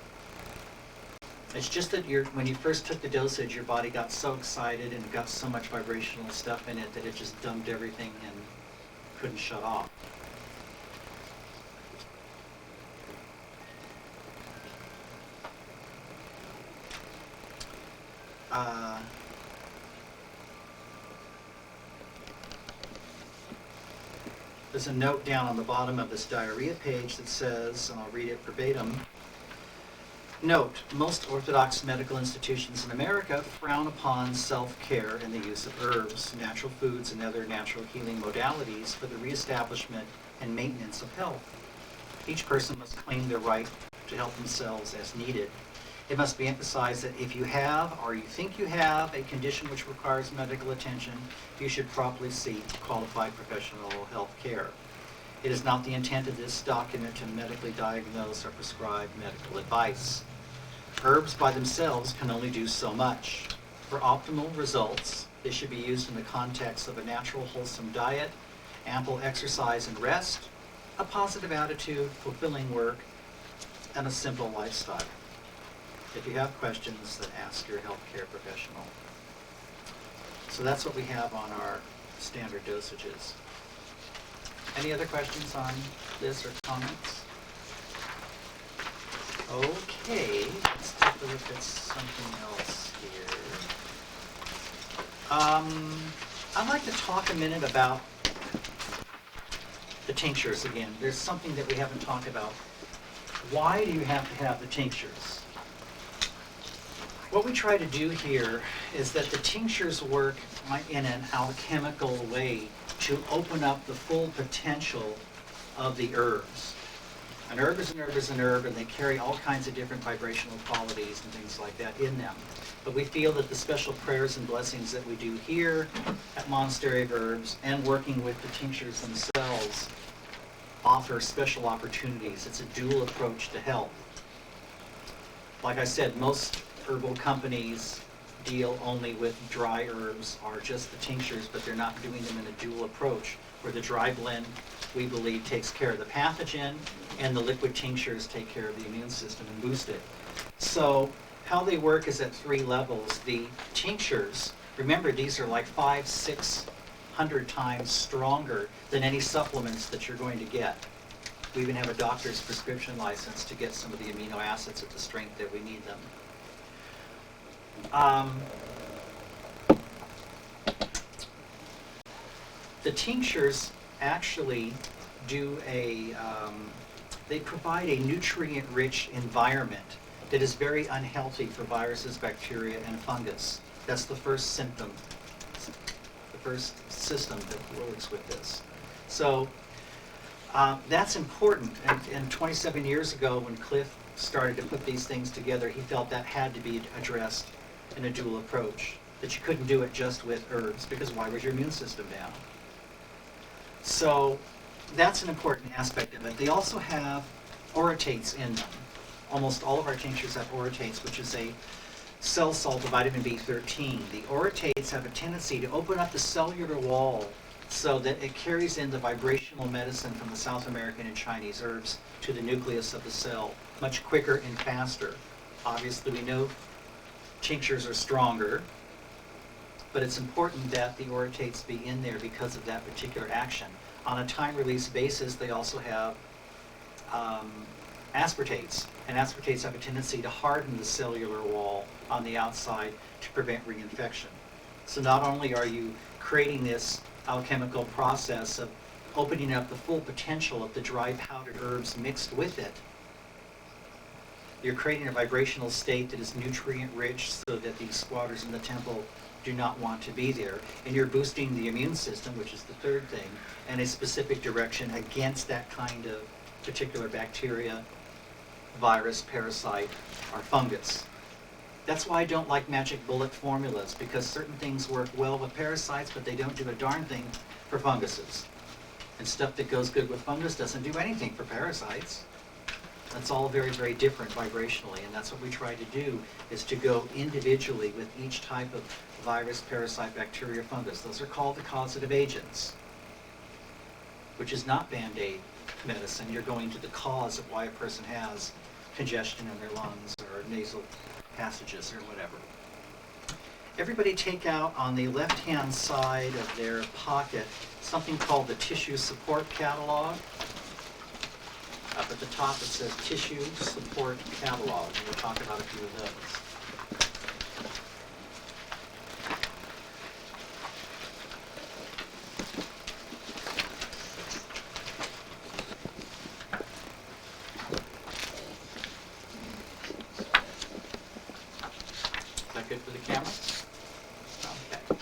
It's just that when you first took the dosage, your body got so excited and got so much vibrational stuff in it that it just dumped everything and couldn't shut off. There's a note down on the bottom of this diarrhea page that says, and I'll read it verbatim, note, most Orthodox medical institutions in America frown upon self-care and the use of herbs, natural foods, and other natural healing modalities for the reestablishment and maintenance of health. Each person must claim their right to help themselves as needed. It must be emphasized that if you have, or you think you have, a condition which requires medical attention, you should promptly seek qualified professional health care. It is not the intent of this document to medically diagnose or prescribe medical advice. Herbs by themselves can only do so much. For optimal results, they should be used in the context of a natural, wholesome diet, ample exercise and rest, a positive attitude, fulfilling work, and a simple lifestyle. If you have questions, then ask your healthcare professional. So that's what we have on our standard dosages. Any other questions on this or comments? Okay, let's take a look at something else here. I'd like to talk a minute about the tinctures again. There's something that we haven't talked about. Why do you have to have the tinctures? What we try to do here is that the tinctures work in an alchemical way to open up the full potential of the herbs. An herb is an herb is an herb, and they carry all kinds of different vibrational qualities and things like that in them. But we feel that the special prayers and blessings that we do here at Monastery of Herbs and working with the tinctures themselves offer special opportunities. It's a dual approach to health. Like I said, most herbal companies deal only with dry herbs or just the tinctures, but they're not doing them in a dual approach, where the dry blend, we believe, takes care of the pathogen, and the liquid tinctures take care of the immune system and boost it. So how they work is at 3 levels. The tinctures, remember, these are like 500-600 times stronger than any supplements that you're going to get. We even have a doctor's prescription license to get some of the amino acids at the strength that we need them. The tinctures actually they provide a nutrient-rich environment that is very unhealthy for viruses, bacteria, and fungus. That's the first symptom, the first system that works with this. So That's important. And 27 years ago, when Cliff started to put these things together, he felt that had to be addressed in a dual approach. That you couldn't do it just with herbs, because why was your immune system down? So that's an important aspect of it. They also have orotates in them. Almost all of our tinctures have orotates, which is a cell salt of vitamin B13. The orotates have a tendency to open up the cellular wall so that it carries in the vibrational medicine from the South American and Chinese herbs to the nucleus of the cell much quicker and faster. Obviously, we know tinctures are stronger, but it's important that the orotates be in there because of that particular action. On a time-release basis, they also have aspartates, and aspartates have a tendency to harden the cellular wall on the outside to prevent reinfection. So not only are you creating this alchemical process of opening up the full potential of the dry powdered herbs mixed with it, you're creating a vibrational state that is nutrient rich so that these squatters in the temple do not want to be there. And you're boosting the immune system, which is the third thing, in a specific direction against that kind of particular bacteria, virus, parasite, or fungus. That's why I don't like magic bullet formulas, because certain things work well with parasites, but they don't do a darn thing for funguses. And stuff that goes good with fungus doesn't do anything for parasites. That's all very, very different vibrationally, and that's what we try to do, is to go individually with each type of virus, parasite, bacteria, fungus. Those are called the causative agents, which is not Band-Aid medicine. You're going to the cause of why a person has congestion in their lungs or nasal passages or whatever. Everybody take out on the left-hand side of their pocket something called the Tissue Support Catalog. Up at the top it says Tissue Support Catalog, and we'll talk about a few of those. Is that good for the camera? Okay.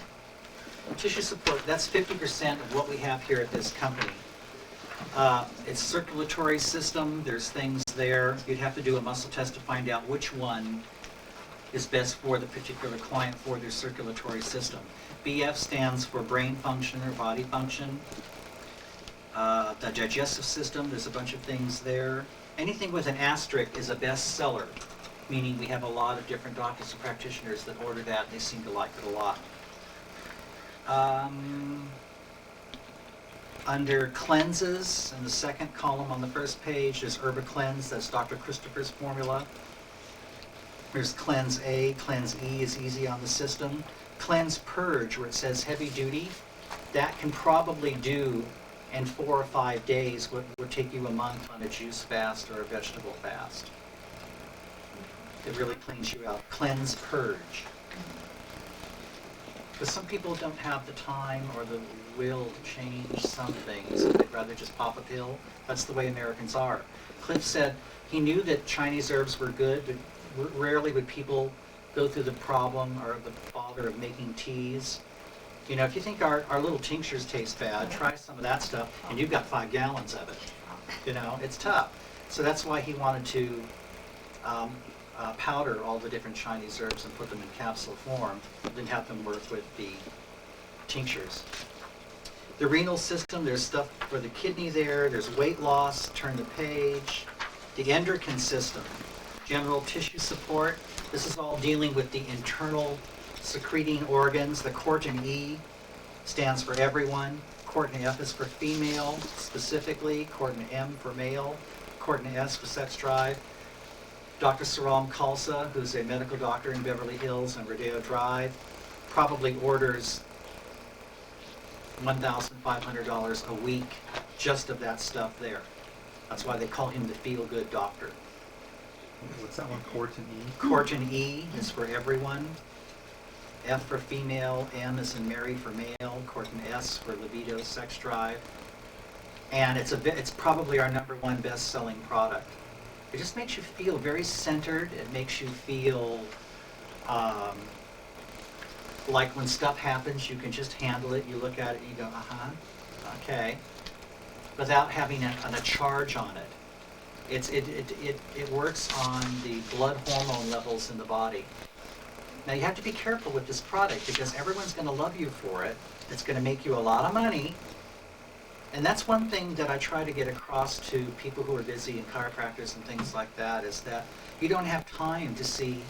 Tissue support, that's 50% of what we have here at this company. It's circulatory system, there's things there. You'd have to do a muscle test to find out which one is best for the particular client for their circulatory system. BF stands for brain function or body function. The digestive system, there's a bunch of things there. Anything with an asterisk is a bestseller, meaning we have a lot of different doctors and practitioners that order that, and they seem to like it a lot. Under cleanses, in the second column on the first page, there's Herba Cleanse, that's Dr. Christopher's formula. There's Cleanse A, Cleanse E is easy on the system. Cleanse Purge, where it says heavy duty, that can probably do in 4 or 5 days what would take you a month on a juice fast or a vegetable fast. It really cleans you out. Cleanse Purge. Because some people don't have the time or the will to change some things. They'd rather just pop a pill. That's the way Americans are. Cliff said he knew that Chinese herbs were good, but rarely would people go through the problem or the bother of making teas. You know, if you think our little tinctures taste bad, try some of that stuff, and you've got 5 gallons of it. You know, it's tough. So that's why he wanted to powder all the different Chinese herbs and put them in capsule form, then have them work with the tinctures. The renal system, there's stuff for the kidney there, there's weight loss, turn the page. The endocrine system, general tissue support, this is all dealing with the internal secreting organs. The Cortin E stands for everyone. Cortin F is for female specifically, Cortin M for male, Cortin S for sex drive. Dr. Saram Khalsa, who's a medical doctor in Beverly Hills and Rodeo Drive, probably orders $1,500 a week just of that stuff there. That's why they call him the feel-good doctor. What's that one? Cortin E? Cortin E is for everyone. F for female, M is in Mary for male, Cortin S for libido, sex drive. And it's probably our #1 best-selling product. It just makes you feel very centered. It makes you feel like when stuff happens, you can just handle it. You look at it, you go, okay. without having a charge on it. It works on the blood hormone levels in the body. Now you have to be careful with this product because everyone's going to love you for it. It's going to make you a lot of money. And that's one thing that I try to get across to people who are busy in chiropractors and things like that, is that you don't have time to see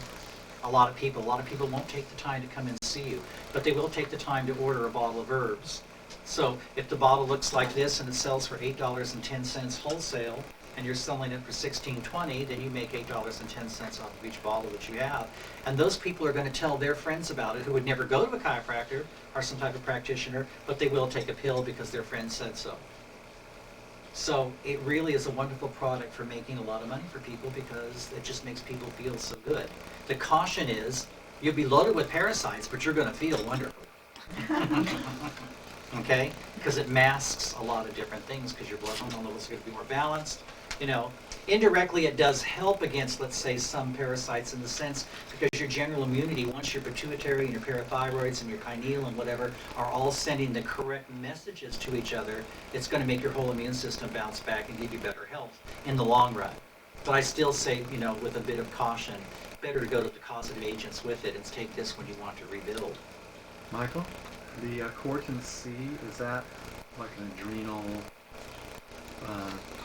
a lot of people. A lot of people won't take the time to come and see you, but they will take the time to order a bottle of herbs. So if the bottle looks like this and it sells for $8.10 wholesale, and you're selling it for $16.20, then you make $8.10 off of each bottle that you have. And those people are going to tell their friends about it who would never go to a chiropractor or some type of practitioner, but they will take a pill because their friend said so. So it really is a wonderful product for making a lot of money for people because it just makes people feel so good. The caution is, you'll be loaded with parasites, but you're going to feel wonderful. Okay? Because it masks a lot of different things because your blood hormone levels are going to be more balanced. You know, indirectly it does help against, let's say, some parasites in the sense because your general immunity, once your pituitary and your parathyroids and your pineal and whatever are all sending the correct messages to each other, it's going to make your whole immune system bounce back and give you better health in the long run. But I still say, you know, with a bit of caution, better to go to the causative agents with it and take this when you want to rebuild. Michael, the Cortin C, is that like an adrenal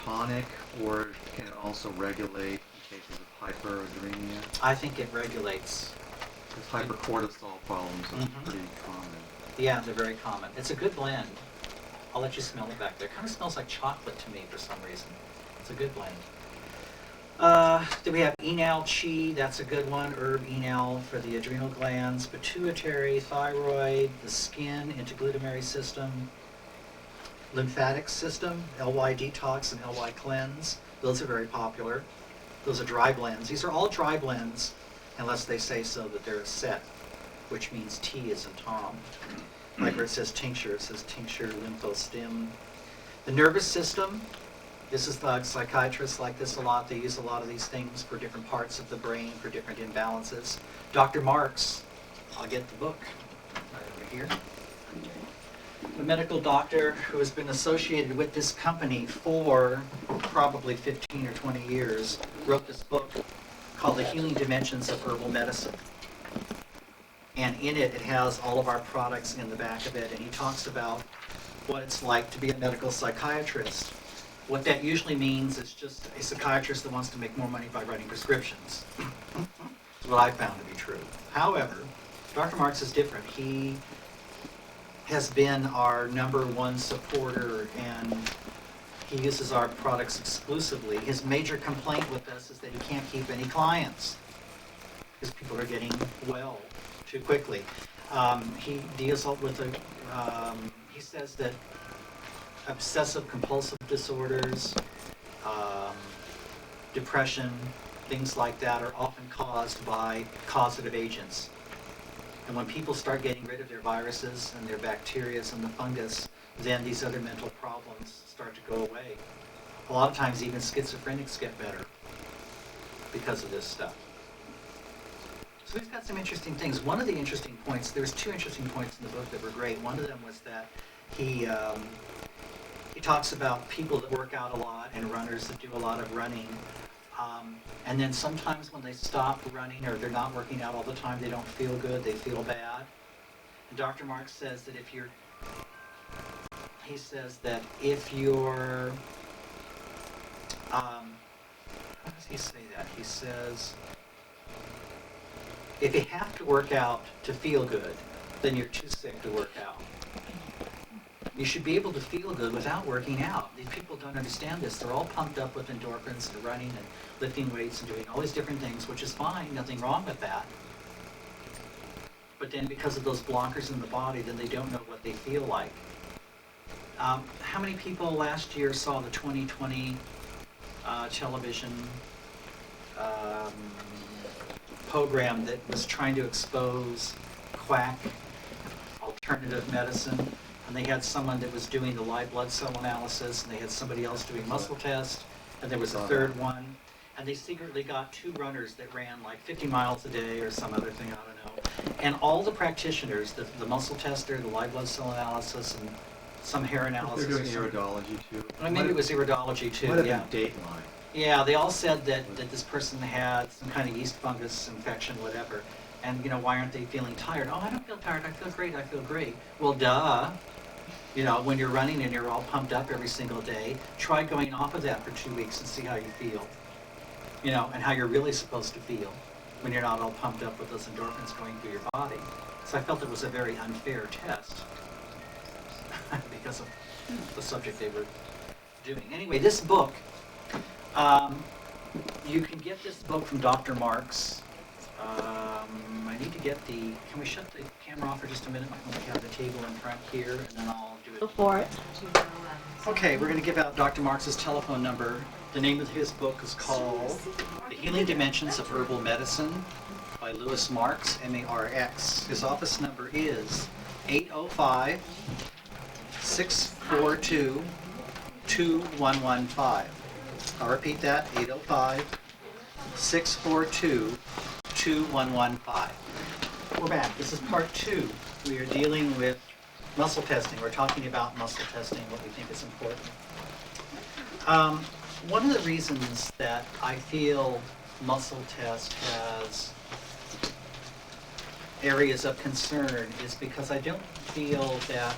tonic, or can it also regulate in cases of hyperadrenia? I think it regulates. Because hypercortisol problems are pretty common. Yeah, they're very common. It's a good blend. I'll let you smell it back there. It kind of smells like chocolate to me for some reason. It's a good blend. Then we have enal chi, that's a good one. Herb enal for the adrenal glands, pituitary, thyroid, the skin, integumentary system, lymphatic system, LY detox and LY cleanse. Those are very popular. Those are dry blends. These are all dry blends unless they say so that they're a set, which means T is in Tom. Like where it says tincture, it says tincture, lymphostim. The nervous system, this is the psychiatrists like this a lot. They use a lot of these things for different parts of the brain, for different imbalances. Dr. Marks, I'll get the book right over here. A medical doctor who has been associated with this company for probably 15 or 20 years, wrote this book called The Healing Dimensions of Herbal Medicine. And in it, it has all of our products in the back of it, and he talks about what it's like to be a medical psychiatrist. What that usually means is just a psychiatrist that wants to make more money by writing prescriptions. That's what I found to be true. However, Dr. Marks is different. He has been our #1 supporter, and he uses our products exclusively. His major complaint with us is that he can't keep any clients because people are getting well too quickly. He deals with he says that obsessive compulsive disorders, depression, things like that are often caused by causative agents. And when people start getting rid of their viruses and their bacteria and the fungus, then these other mental problems start to go away. A lot of times even schizophrenics get better because of this stuff. So we've got some interesting things. One of the interesting points, there's 2 interesting points in the book that were great. One of them was that he talks about people that work out a lot and runners that do a lot of running. And then sometimes when they stop running or they're not working out all the time, they don't feel good, they feel bad. And Dr. Marks says that if you're, how does he say that? He says, if you have to work out to feel good, then you're too sick to work out. You should be able to feel good without working out. These people don't understand this. They're all pumped up with endorphins and running and lifting weights and doing all these different things, which is fine, nothing wrong with that. But then because of those blockers in the body, then they don't know what they feel like. How many people last year saw the 2020 television program that was trying to expose quack alternative medicine? And they had someone that was doing the live blood cell analysis, and they had somebody else doing muscle tests, and there was a third one. And they secretly got 2 runners that ran like 50 miles a day or some other thing, I don't know. And all the practitioners, the muscle tester, the live blood cell analysis, and some hair They're analysis. doing or something. iridology too. Or maybe it was iridology too, Might have yeah. been Dateline. Yeah, they all said that this person had some kind of yeast fungus infection, whatever. And, you know, why aren't they feeling tired? Oh, I don't feel tired. I feel great. I feel great. Well, duh. You know, when you're running and you're all pumped up every single day, try going off of that for 2 weeks and see how you feel. You know, and how you're really supposed to feel when you're not all pumped up with those endorphins going through your body. So I felt it was a very unfair test because of the subject they were doing. Anyway, this book, you can get this book from Dr. Marks. I need to get can we shut the camera off for just a minute? We have the table in front here, and then I'll do Go it. for it. Okay, we're going to give out Dr. Marks' telephone number. The name of his book is called The Healing Dimensions of Herbal Medicine by Lewis Marks, M-A-R-X. His office number is 805-642-2115. I'll repeat that, 805-642-2115. We're back. This is part 2. We are dealing with muscle testing. We're talking about muscle testing, what we think is important. One of the reasons that I feel muscle test has areas of concern is because I don't feel that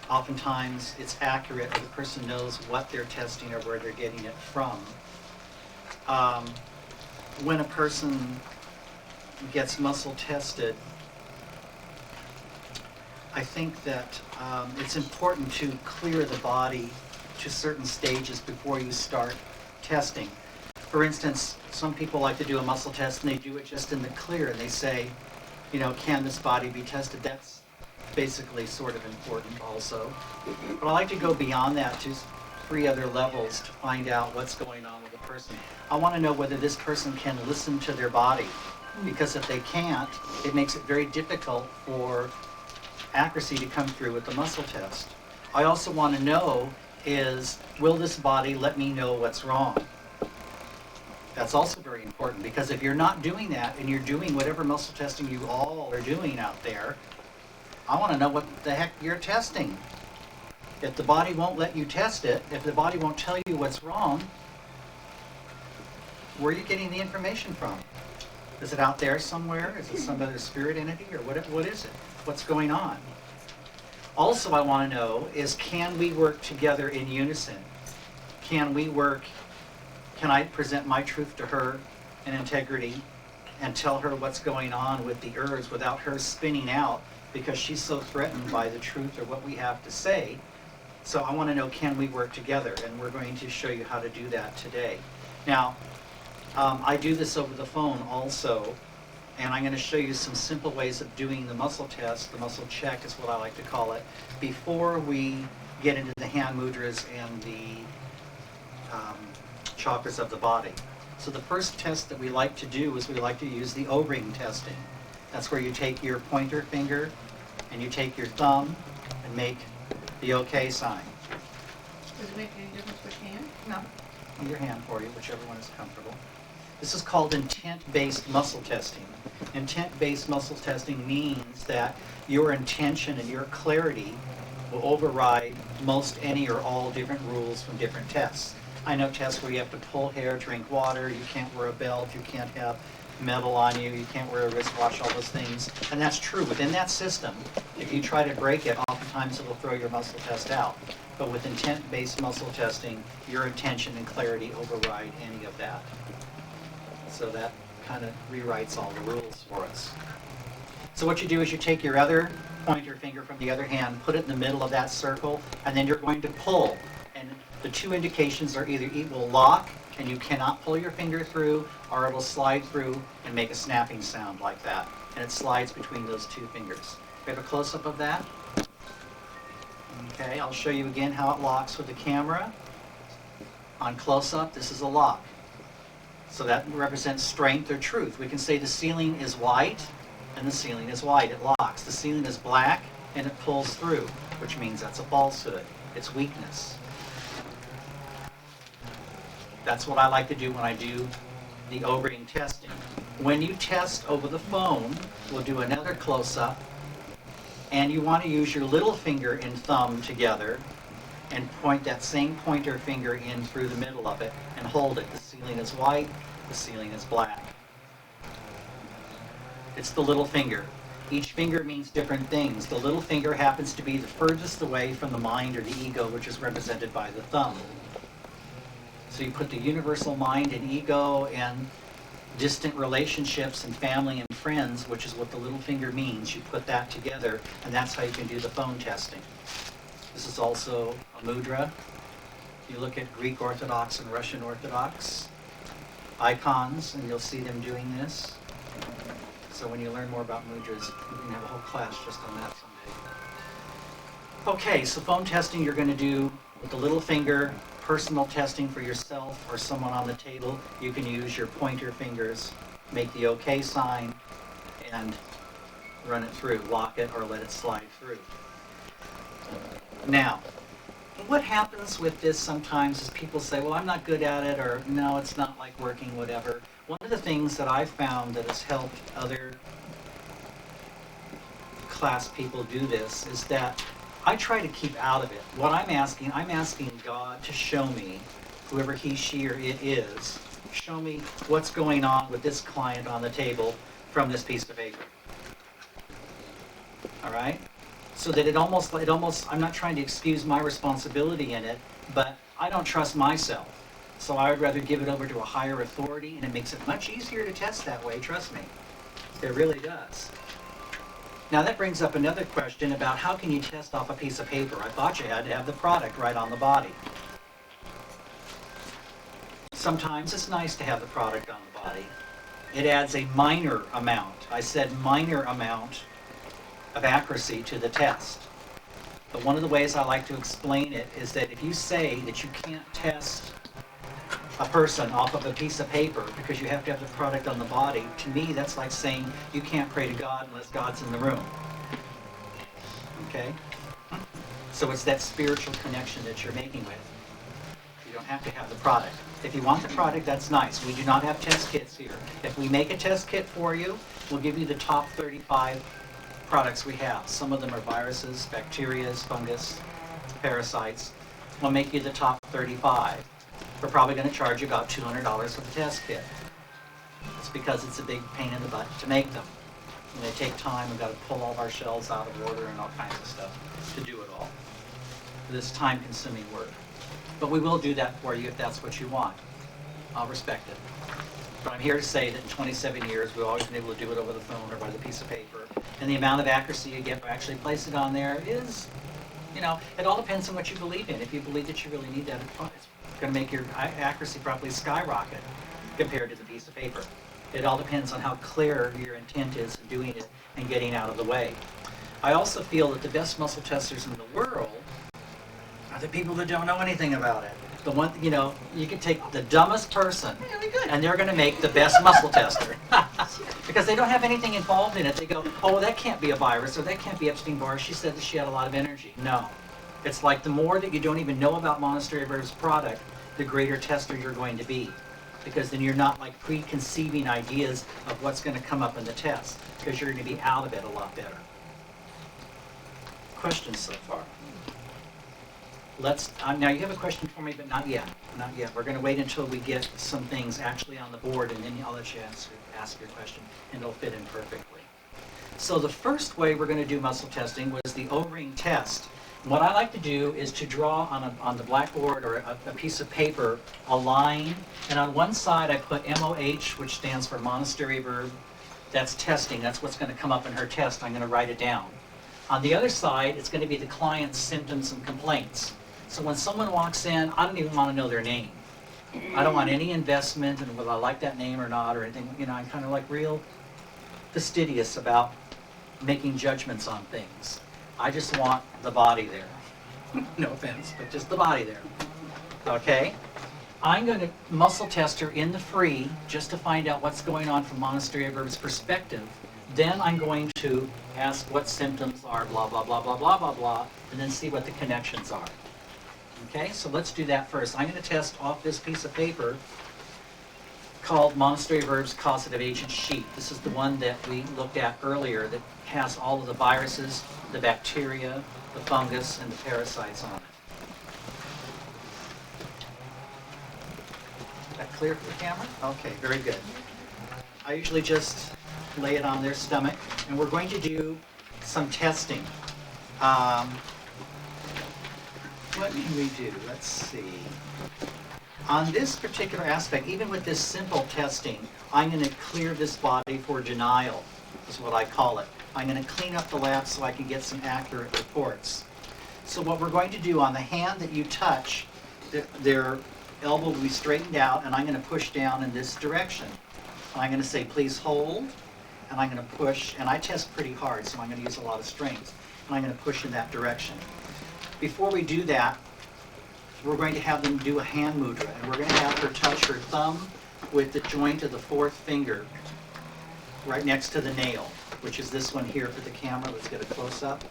oftentimes it's accurate or the person knows what they're testing or where they're getting it from. When a person gets muscle tested, I think that it's important to clear the body to certain stages before you start testing. For instance, some people like to do a muscle test and they do it just in the clear and they say, you know, can this body be tested? That's basically sort of important also. But I like to go beyond that to 3 other levels to find out what's going on with a person. I want to know whether this person can listen to their body, because if they can't, it makes it very difficult for accuracy to come through with the muscle test. I also want to know is, will this body let me know what's wrong? That's also very important, because if you're not doing that and you're doing whatever muscle testing you all are doing out there, I want to know what the heck you're testing. If the body won't let you test it, if the body won't tell you what's wrong, where are you getting the information from? Is it out there somewhere? Is it some other spirit entity, or what is it? What's going on? Also, I want to know is, can we work together in unison? Can I present my truth to her in integrity and tell her what's going on with the herbs without her spinning out because she's so threatened by the truth or what we have to say? So I want to know, can we work together? And we're going to show you how to do that today. Now, I do this over the phone also, and I'm going to show you some simple ways of doing the muscle test. The muscle check is what I like to call it, before we get into the hand mudras and the chakras of the body. So the first test that we like to do is we like to use the O-ring testing. That's where you take your pointer finger and you take your thumb and make the OK sign. Does it make any difference which hand? No. Either hand for you, whichever one is comfortable. This is called intent-based muscle testing. Intent-based muscle testing means that your intention and your clarity will override most, any, or all different rules from different tests. I know tests where you have to pull hair, drink water, you can't wear a belt, you can't have metal on you, you can't wear a wristwatch, all those things. And that's true. Within that system, if you try to break it, oftentimes it'll throw your muscle test out. But with intent-based muscle testing, your intention and clarity override any of that. So that kind of rewrites all the rules for us. So what you do is you take your other pointer finger from the other hand, put it in the middle of that circle, and then you're going to pull. And the 2 indications are either it will lock, and you cannot pull your finger through, or it will slide through and make a snapping sound like that. And it slides between those 2 fingers. We have a close-up of that. Okay, I'll show you again how it locks with the camera. On close-up, this is a lock. So that represents strength or truth. We can say the ceiling is white and the ceiling is white. It locks. The ceiling is black and it pulls through, which means that's a falsehood. It's weakness. That's what I like to do when I do the O-ring testing. When you test over the phone, we'll do another close-up, And you want to use your little finger and thumb together and point that same pointer finger in through the middle of it and hold it. The ceiling is white, the ceiling is black. It's the little finger. Each finger means different things. The little finger happens to be the furthest away from the mind or the ego, which is represented by the thumb. So you put the universal mind and ego and distant relationships and family and friends, which is what the little finger means. You put that together, and that's how you can do the phone testing. This is also a mudra. You look at Greek Orthodox and Russian Orthodox icons, and you'll see them doing this. So when you learn more about mudras, we can have a whole class just on that someday. Okay, so phone testing you're going to do with the little finger. Personal testing for yourself or someone on the table, you can use your pointer fingers, make the OK sign, and run it through. Lock it or let it slide through. Now, what happens with this sometimes is people say, well, I'm not good at it, or no, it's not like working, whatever. One of the things that I've found that has helped other class people do this is that I try to keep out of it. What I'm asking God to show me, whoever he, she, or it is, show me what's going on with this client on the table from this piece of paper. All right? So that it almost, I'm not trying to excuse my responsibility in it, but I don't trust myself. So I would rather give it over to a higher authority, and it makes it much easier to test that way, trust me. It really does. Now that brings up another question about how can you test off a piece of paper? I thought you had to have the product right on the body. Sometimes it's nice to have the product on the body. It adds a minor amount, I said minor amount of accuracy to the test. But one of the ways I like to explain it is that if you say that you can't test a person off of a piece of paper because you have to have the product on the body, to me that's like saying you can't pray to God unless God's in the room. Okay? So it's that spiritual connection that you're making with. You don't have to have the product. If you want the product, that's nice. We do not have test kits here. If we make a test kit for you, we'll give you the top 35 products we have. Some of them are viruses, bacteria, fungus, parasites. We'll make you the top 35. We're probably going to charge you about $200 for the test kit. It's because it's a big pain in the butt to make them. And they take time. We've got to pull all of our shelves out of order and all kinds of stuff to do it all. This time-consuming work. But we will do that for you if that's what you want. I'll respect it. But I'm here to say that in 27 years, we've always been able to do it over the phone or by the piece of paper. And the amount of accuracy you get by actually placing it on there is, it all depends on what you believe in. If you believe that you really need that, it's going to make your accuracy probably skyrocket compared to the piece of paper. It all depends on how clear your intent is in doing it and getting out of the way. I also feel that the best muscle testers in the world are the people that don't know anything about it. The one, you can take the dumbest person and they're going to make the best muscle tester because they don't have anything involved in it. They go, oh, that can't be a virus or that can't be Epstein-Barr. She said that she had a lot of energy. No. It's like the more that you don't even know about Monastery of Herbs product, the greater tester you're going to be. Because then you're not like preconceiving ideas of what's going to come up in the test, because you're going to be out of it a lot better. Questions so far? Now you have a question for me, but not yet. Not yet. We're going to wait until we get some things actually on the board, and then I'll let you ask your question, and it'll fit in perfectly. So the first way we're going to do muscle testing was the O-ring test. What I like to do is to draw on the blackboard or a piece of paper a line, and on one side I put MOH, which stands for Monastery of Herbs. That's testing. That's what's going to come up in her test. I'm going to write it down. On the other side, it's going to be the client's symptoms and complaints. So when someone walks in, I don't even want to know their name. I don't want any investment in whether I like that name or not or anything. I'm kind of like real fastidious about making judgments on things. I just want the body there. No offense, but just the body there. Okay? I'm going to muscle test her in the free just to find out what's going on from Monastery of Herbs' perspective. Then I'm going to ask what symptoms are, blah, blah, blah, blah, blah, blah, blah, and then see what the connections are. Okay? So let's do that first. I'm going to test off this piece of paper called Monastery of Herbs Causative Agent Sheet. This is the one that we looked at earlier that has all of the viruses, the bacteria, the fungus, and the parasites on it. Is that clear for the camera? Okay, very good. I usually just lay it on their stomach, and we're going to do some testing. What can we do? Let's see. On this particular aspect, even with this simple testing, I'm going to clear this body for denial, is what I call it. I'm going to clean up the lab so I can get some accurate reports. So what we're going to do on the hand that you touch, their elbow will be straightened out, and I'm going to push down in this direction. I'm going to say, please hold, and I'm going to push, and I test pretty hard, so I'm going to use a lot of strength, and I'm going to push in that direction. Before we do that, we're going to have them do a hand mudra, and we're going to have her touch her thumb with the joint of the fourth finger right next to the nail, which is this one here for the camera. Let's get a close-up.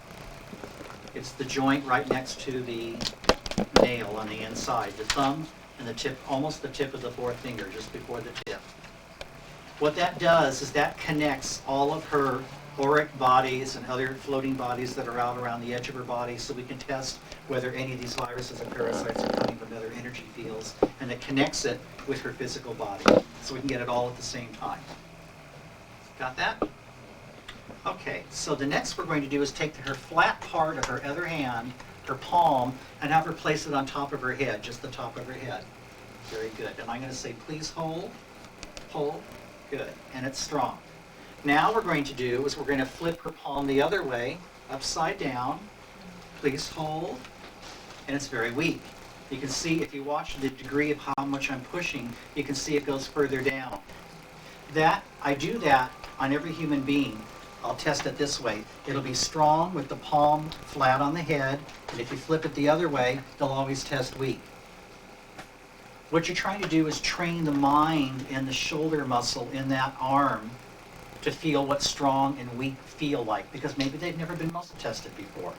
It's the joint right next to the nail on the inside, the thumb and the tip, almost the tip of the fourth finger, just before the tip. What that does is that connects all of her auric bodies and other floating bodies that are out around the edge of her body, so we can test whether any of these viruses and parasites are coming from other energy fields, and it connects it with her physical body, so we can get it all at the same time. Got that? Okay, so the next we're going to do is take her flat part of her other hand, her palm, and have her place it on top of her head, just the top of her head. Very good. And I'm going to say, please hold, hold, good, and it's strong. Now we're going to do is we're going to flip her palm the other way, upside down. Please hold. And it's very weak. You can see, if you watch the degree of how much I'm pushing, you can see it goes further down. I do that on every human being. I'll test it this way. It'll be strong with the palm flat on the head, and if you flip it the other way, they'll always test weak. What you're trying to do is train the mind and the shoulder muscle in that arm to feel what strong and weak feel like, because maybe they've never been muscle tested before.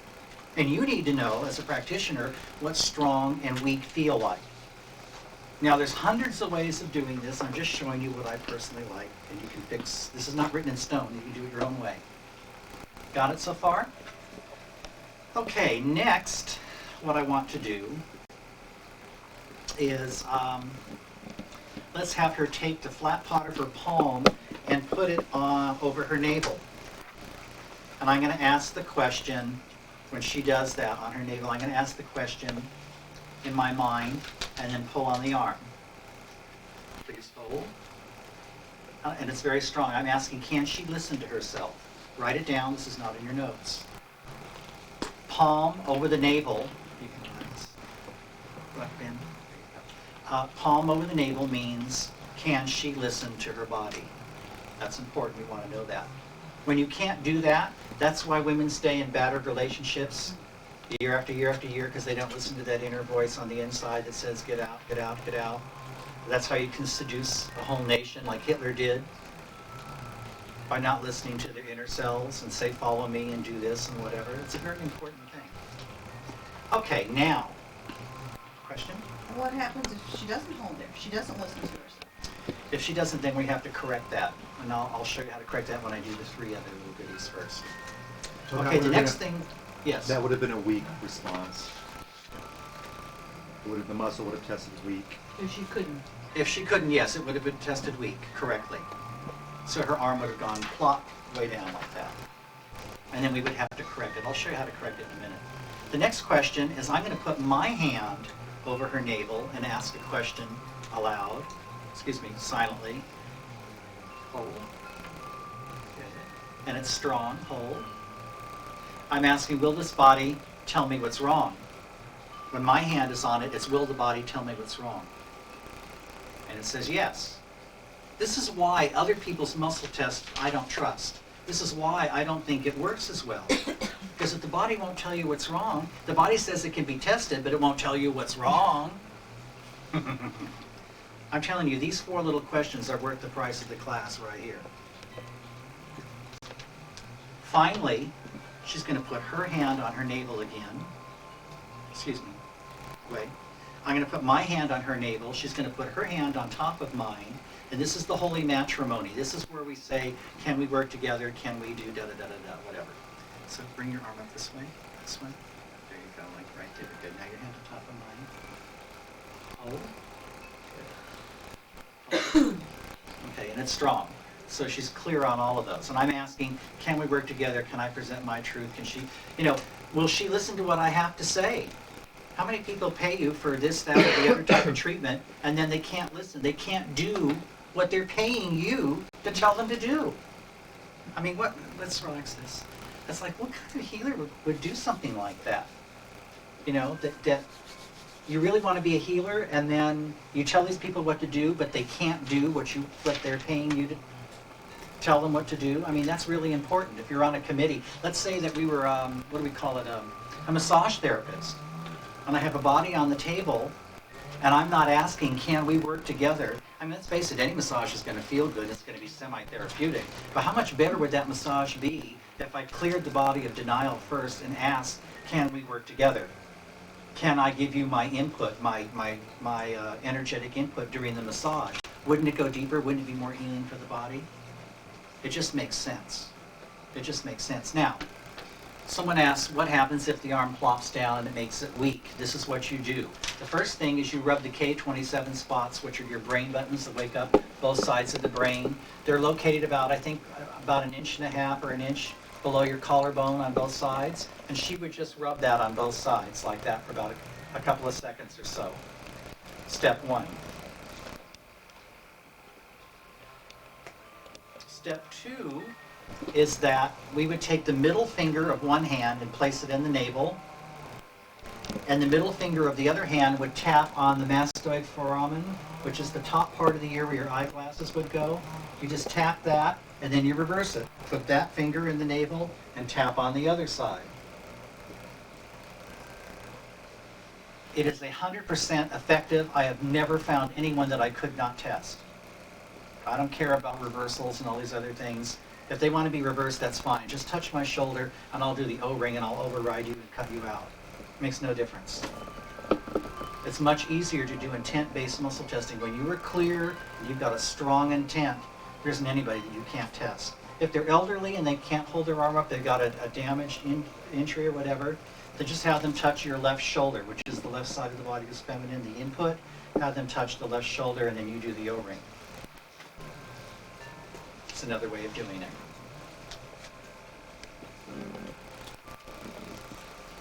And you need to know, as a practitioner, what strong and weak feel like. Now, there's hundreds of ways of doing this. I'm just showing you what I personally like, and you can fix. This is not written in stone. You can do it your own way. Got it so far? Okay, next, what I want to do is let's have her take the flat part of her palm and put it over her navel. And I'm going to ask the question, when she does that on her navel, I'm going to ask the question in my mind and then pull on the arm. Please hold. And it's very strong. I'm asking, can she listen to herself? Write it down. This is not in your notes. Palm over the navel. You can relax. Left in. Palm over the navel means, can she listen to her body? That's important. We want to know that. When you can't do that, that's why women stay in battered relationships year after year after year, because they don't listen to that inner voice on the inside that says, get out, get out, get out. That's how you can seduce a whole nation like Hitler did, by not listening to their inner selves and say, follow me and do this and whatever. It's a very important thing. Okay, now, question? What happens if she doesn't hold there? If she doesn't listen to herself? If she doesn't, then we have to correct that. And I'll show you how to correct that when I do the 3 other little goodies first. So that Okay, the would've next been thing, yes. That would have been a weak response. The muscle would have tested weak. If she couldn't. If she couldn't, yes, it would have been tested weak correctly. So her arm would have gone plop way down like that. And then we would have to correct it. I'll show you how to correct it in a minute. The next question is, I'm going to put my hand over her navel and ask a question aloud. Silently. Hold. Good. And it's strong. Hold. I'm asking, will this body tell me what's wrong? When my hand is on it, it's, will the body tell me what's wrong? And it says yes. This is why other people's muscle tests I don't trust. This is why I don't think it works as well. Because if the body won't tell you what's wrong, the body says it can be tested, but it won't tell you what's wrong. I'm telling you, these 4 little questions are worth the price of the class right here. Finally, she's going to put her hand on her navel again. Excuse me. Wait. I'm going to put my hand on her navel. She's going to put her hand on top of mine. And this is the holy matrimony. This is where we say, can we work together? Can we do da-da-da-da-da, whatever. So bring your arm up this way, this way. There you go, like right there. Good. Now your hand on top of mine. Hold. Hold. Okay, and it's strong. So she's clear on all of those. And I'm asking, can we work together? Can I present my truth? Can she, will she listen to what I have to say? How many people pay you for this, that, or the other type of treatment, and then they can't listen? They can't do what they're paying you to tell them to do. I mean, let's relax this. It's like, what kind of healer would do something like that? That you really want to be a healer, and then you tell these people what to do, but they can't do what they're paying you to tell them what to do. I mean, that's really important. If you're on a committee, let's say that we were, what do we call it, a massage therapist, and I have a body on the table, and I'm not asking, can we work together? I mean, let's face it, any massage is going to feel good. It's going to be semi-therapeutic. But how much better would that massage be if I cleared the body of denial first and asked, can we work together? Can I give you my input, my energetic input during the massage? Wouldn't it go deeper? Wouldn't it be more healing for the body? It just makes sense. It just makes sense. Now, someone asks, what happens if the arm plops down and it makes it weak? This is what you do. The first thing is you rub the K27 spots, which are your brain buttons that wake up both sides of the brain. They're located about, I think, about 1.5 inches or an inch below your collarbone on both sides. And she would just rub that on both sides like that for about a couple of seconds or so. Step 1. Step 2 is that we would take the middle finger of one hand and place it in the navel, and the middle finger of the other hand would tap on the mastoid foramen, which is the top part of the ear where your eyeglasses would go. You just tap that, and then you reverse it. Put that finger in the navel and tap on the other side. It is 100% effective. I have never found anyone that I could not test. I don't care about reversals and all these other things. If they want to be reversed, that's fine. Just touch my shoulder and I'll do the O-ring and I'll override you and cut you out. Makes no difference. It's much easier to do intent-based muscle testing. When you are clear and you've got a strong intent, there isn't anybody that you can't test. If they're elderly and they can't hold their arm up, they've got a damaged injury or whatever, then just have them touch your left shoulder, which is the left side of the body that's feminine, the input. Have them touch the left shoulder and then you do the O-ring. It's another way of doing it.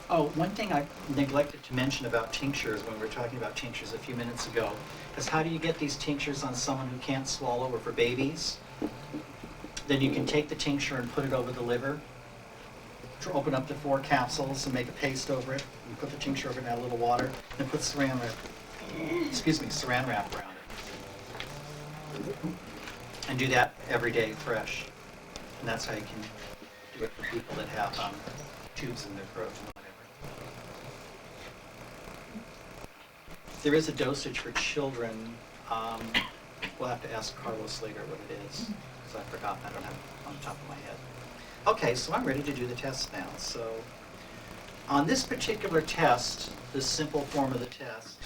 Oh, one thing I neglected to mention about tinctures when we were talking about tinctures a few minutes ago is how do you get these tinctures on someone who can't swallow or for babies? Then you can take the tincture and put it over the liver, open up the 4 capsules and make a paste over it, and put the tincture over it and add a little water, and put saran wrap around it. And do that every day fresh. And that's how you can do it for people that have tubes in their throat and whatever. There is a dosage for children. We'll have to ask Carlos later what it is, because I've forgotten. I don't have it on the top of my head. Okay, so I'm ready to do the test now. So on this particular test, this simple form of the test,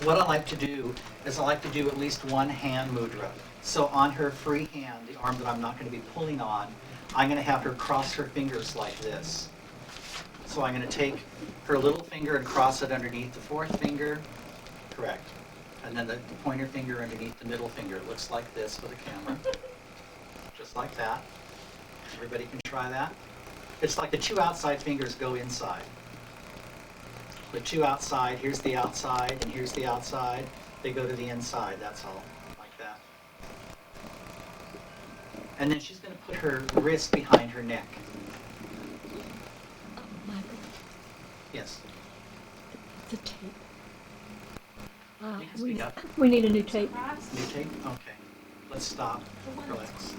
what I like to do is I like to do at least one hand mudra. So on her free hand, the arm that I'm not going to be pulling on, I'm going to have her cross her fingers like this. So I'm going to take her little finger and cross it underneath the 4th finger. Correct. And then the pointer finger underneath the middle finger. It looks like this for the camera. Just like that. Everybody can try that. It's like the 2 outside fingers go inside. The 2 outside, here's the outside, and here's the outside. They go to the inside, that's all, like that. And then she's going to put her wrist behind her neck. Michael, Yes. the tape. You can speak up. We need a new tape. New tape? Okay. Let's stop. Relax.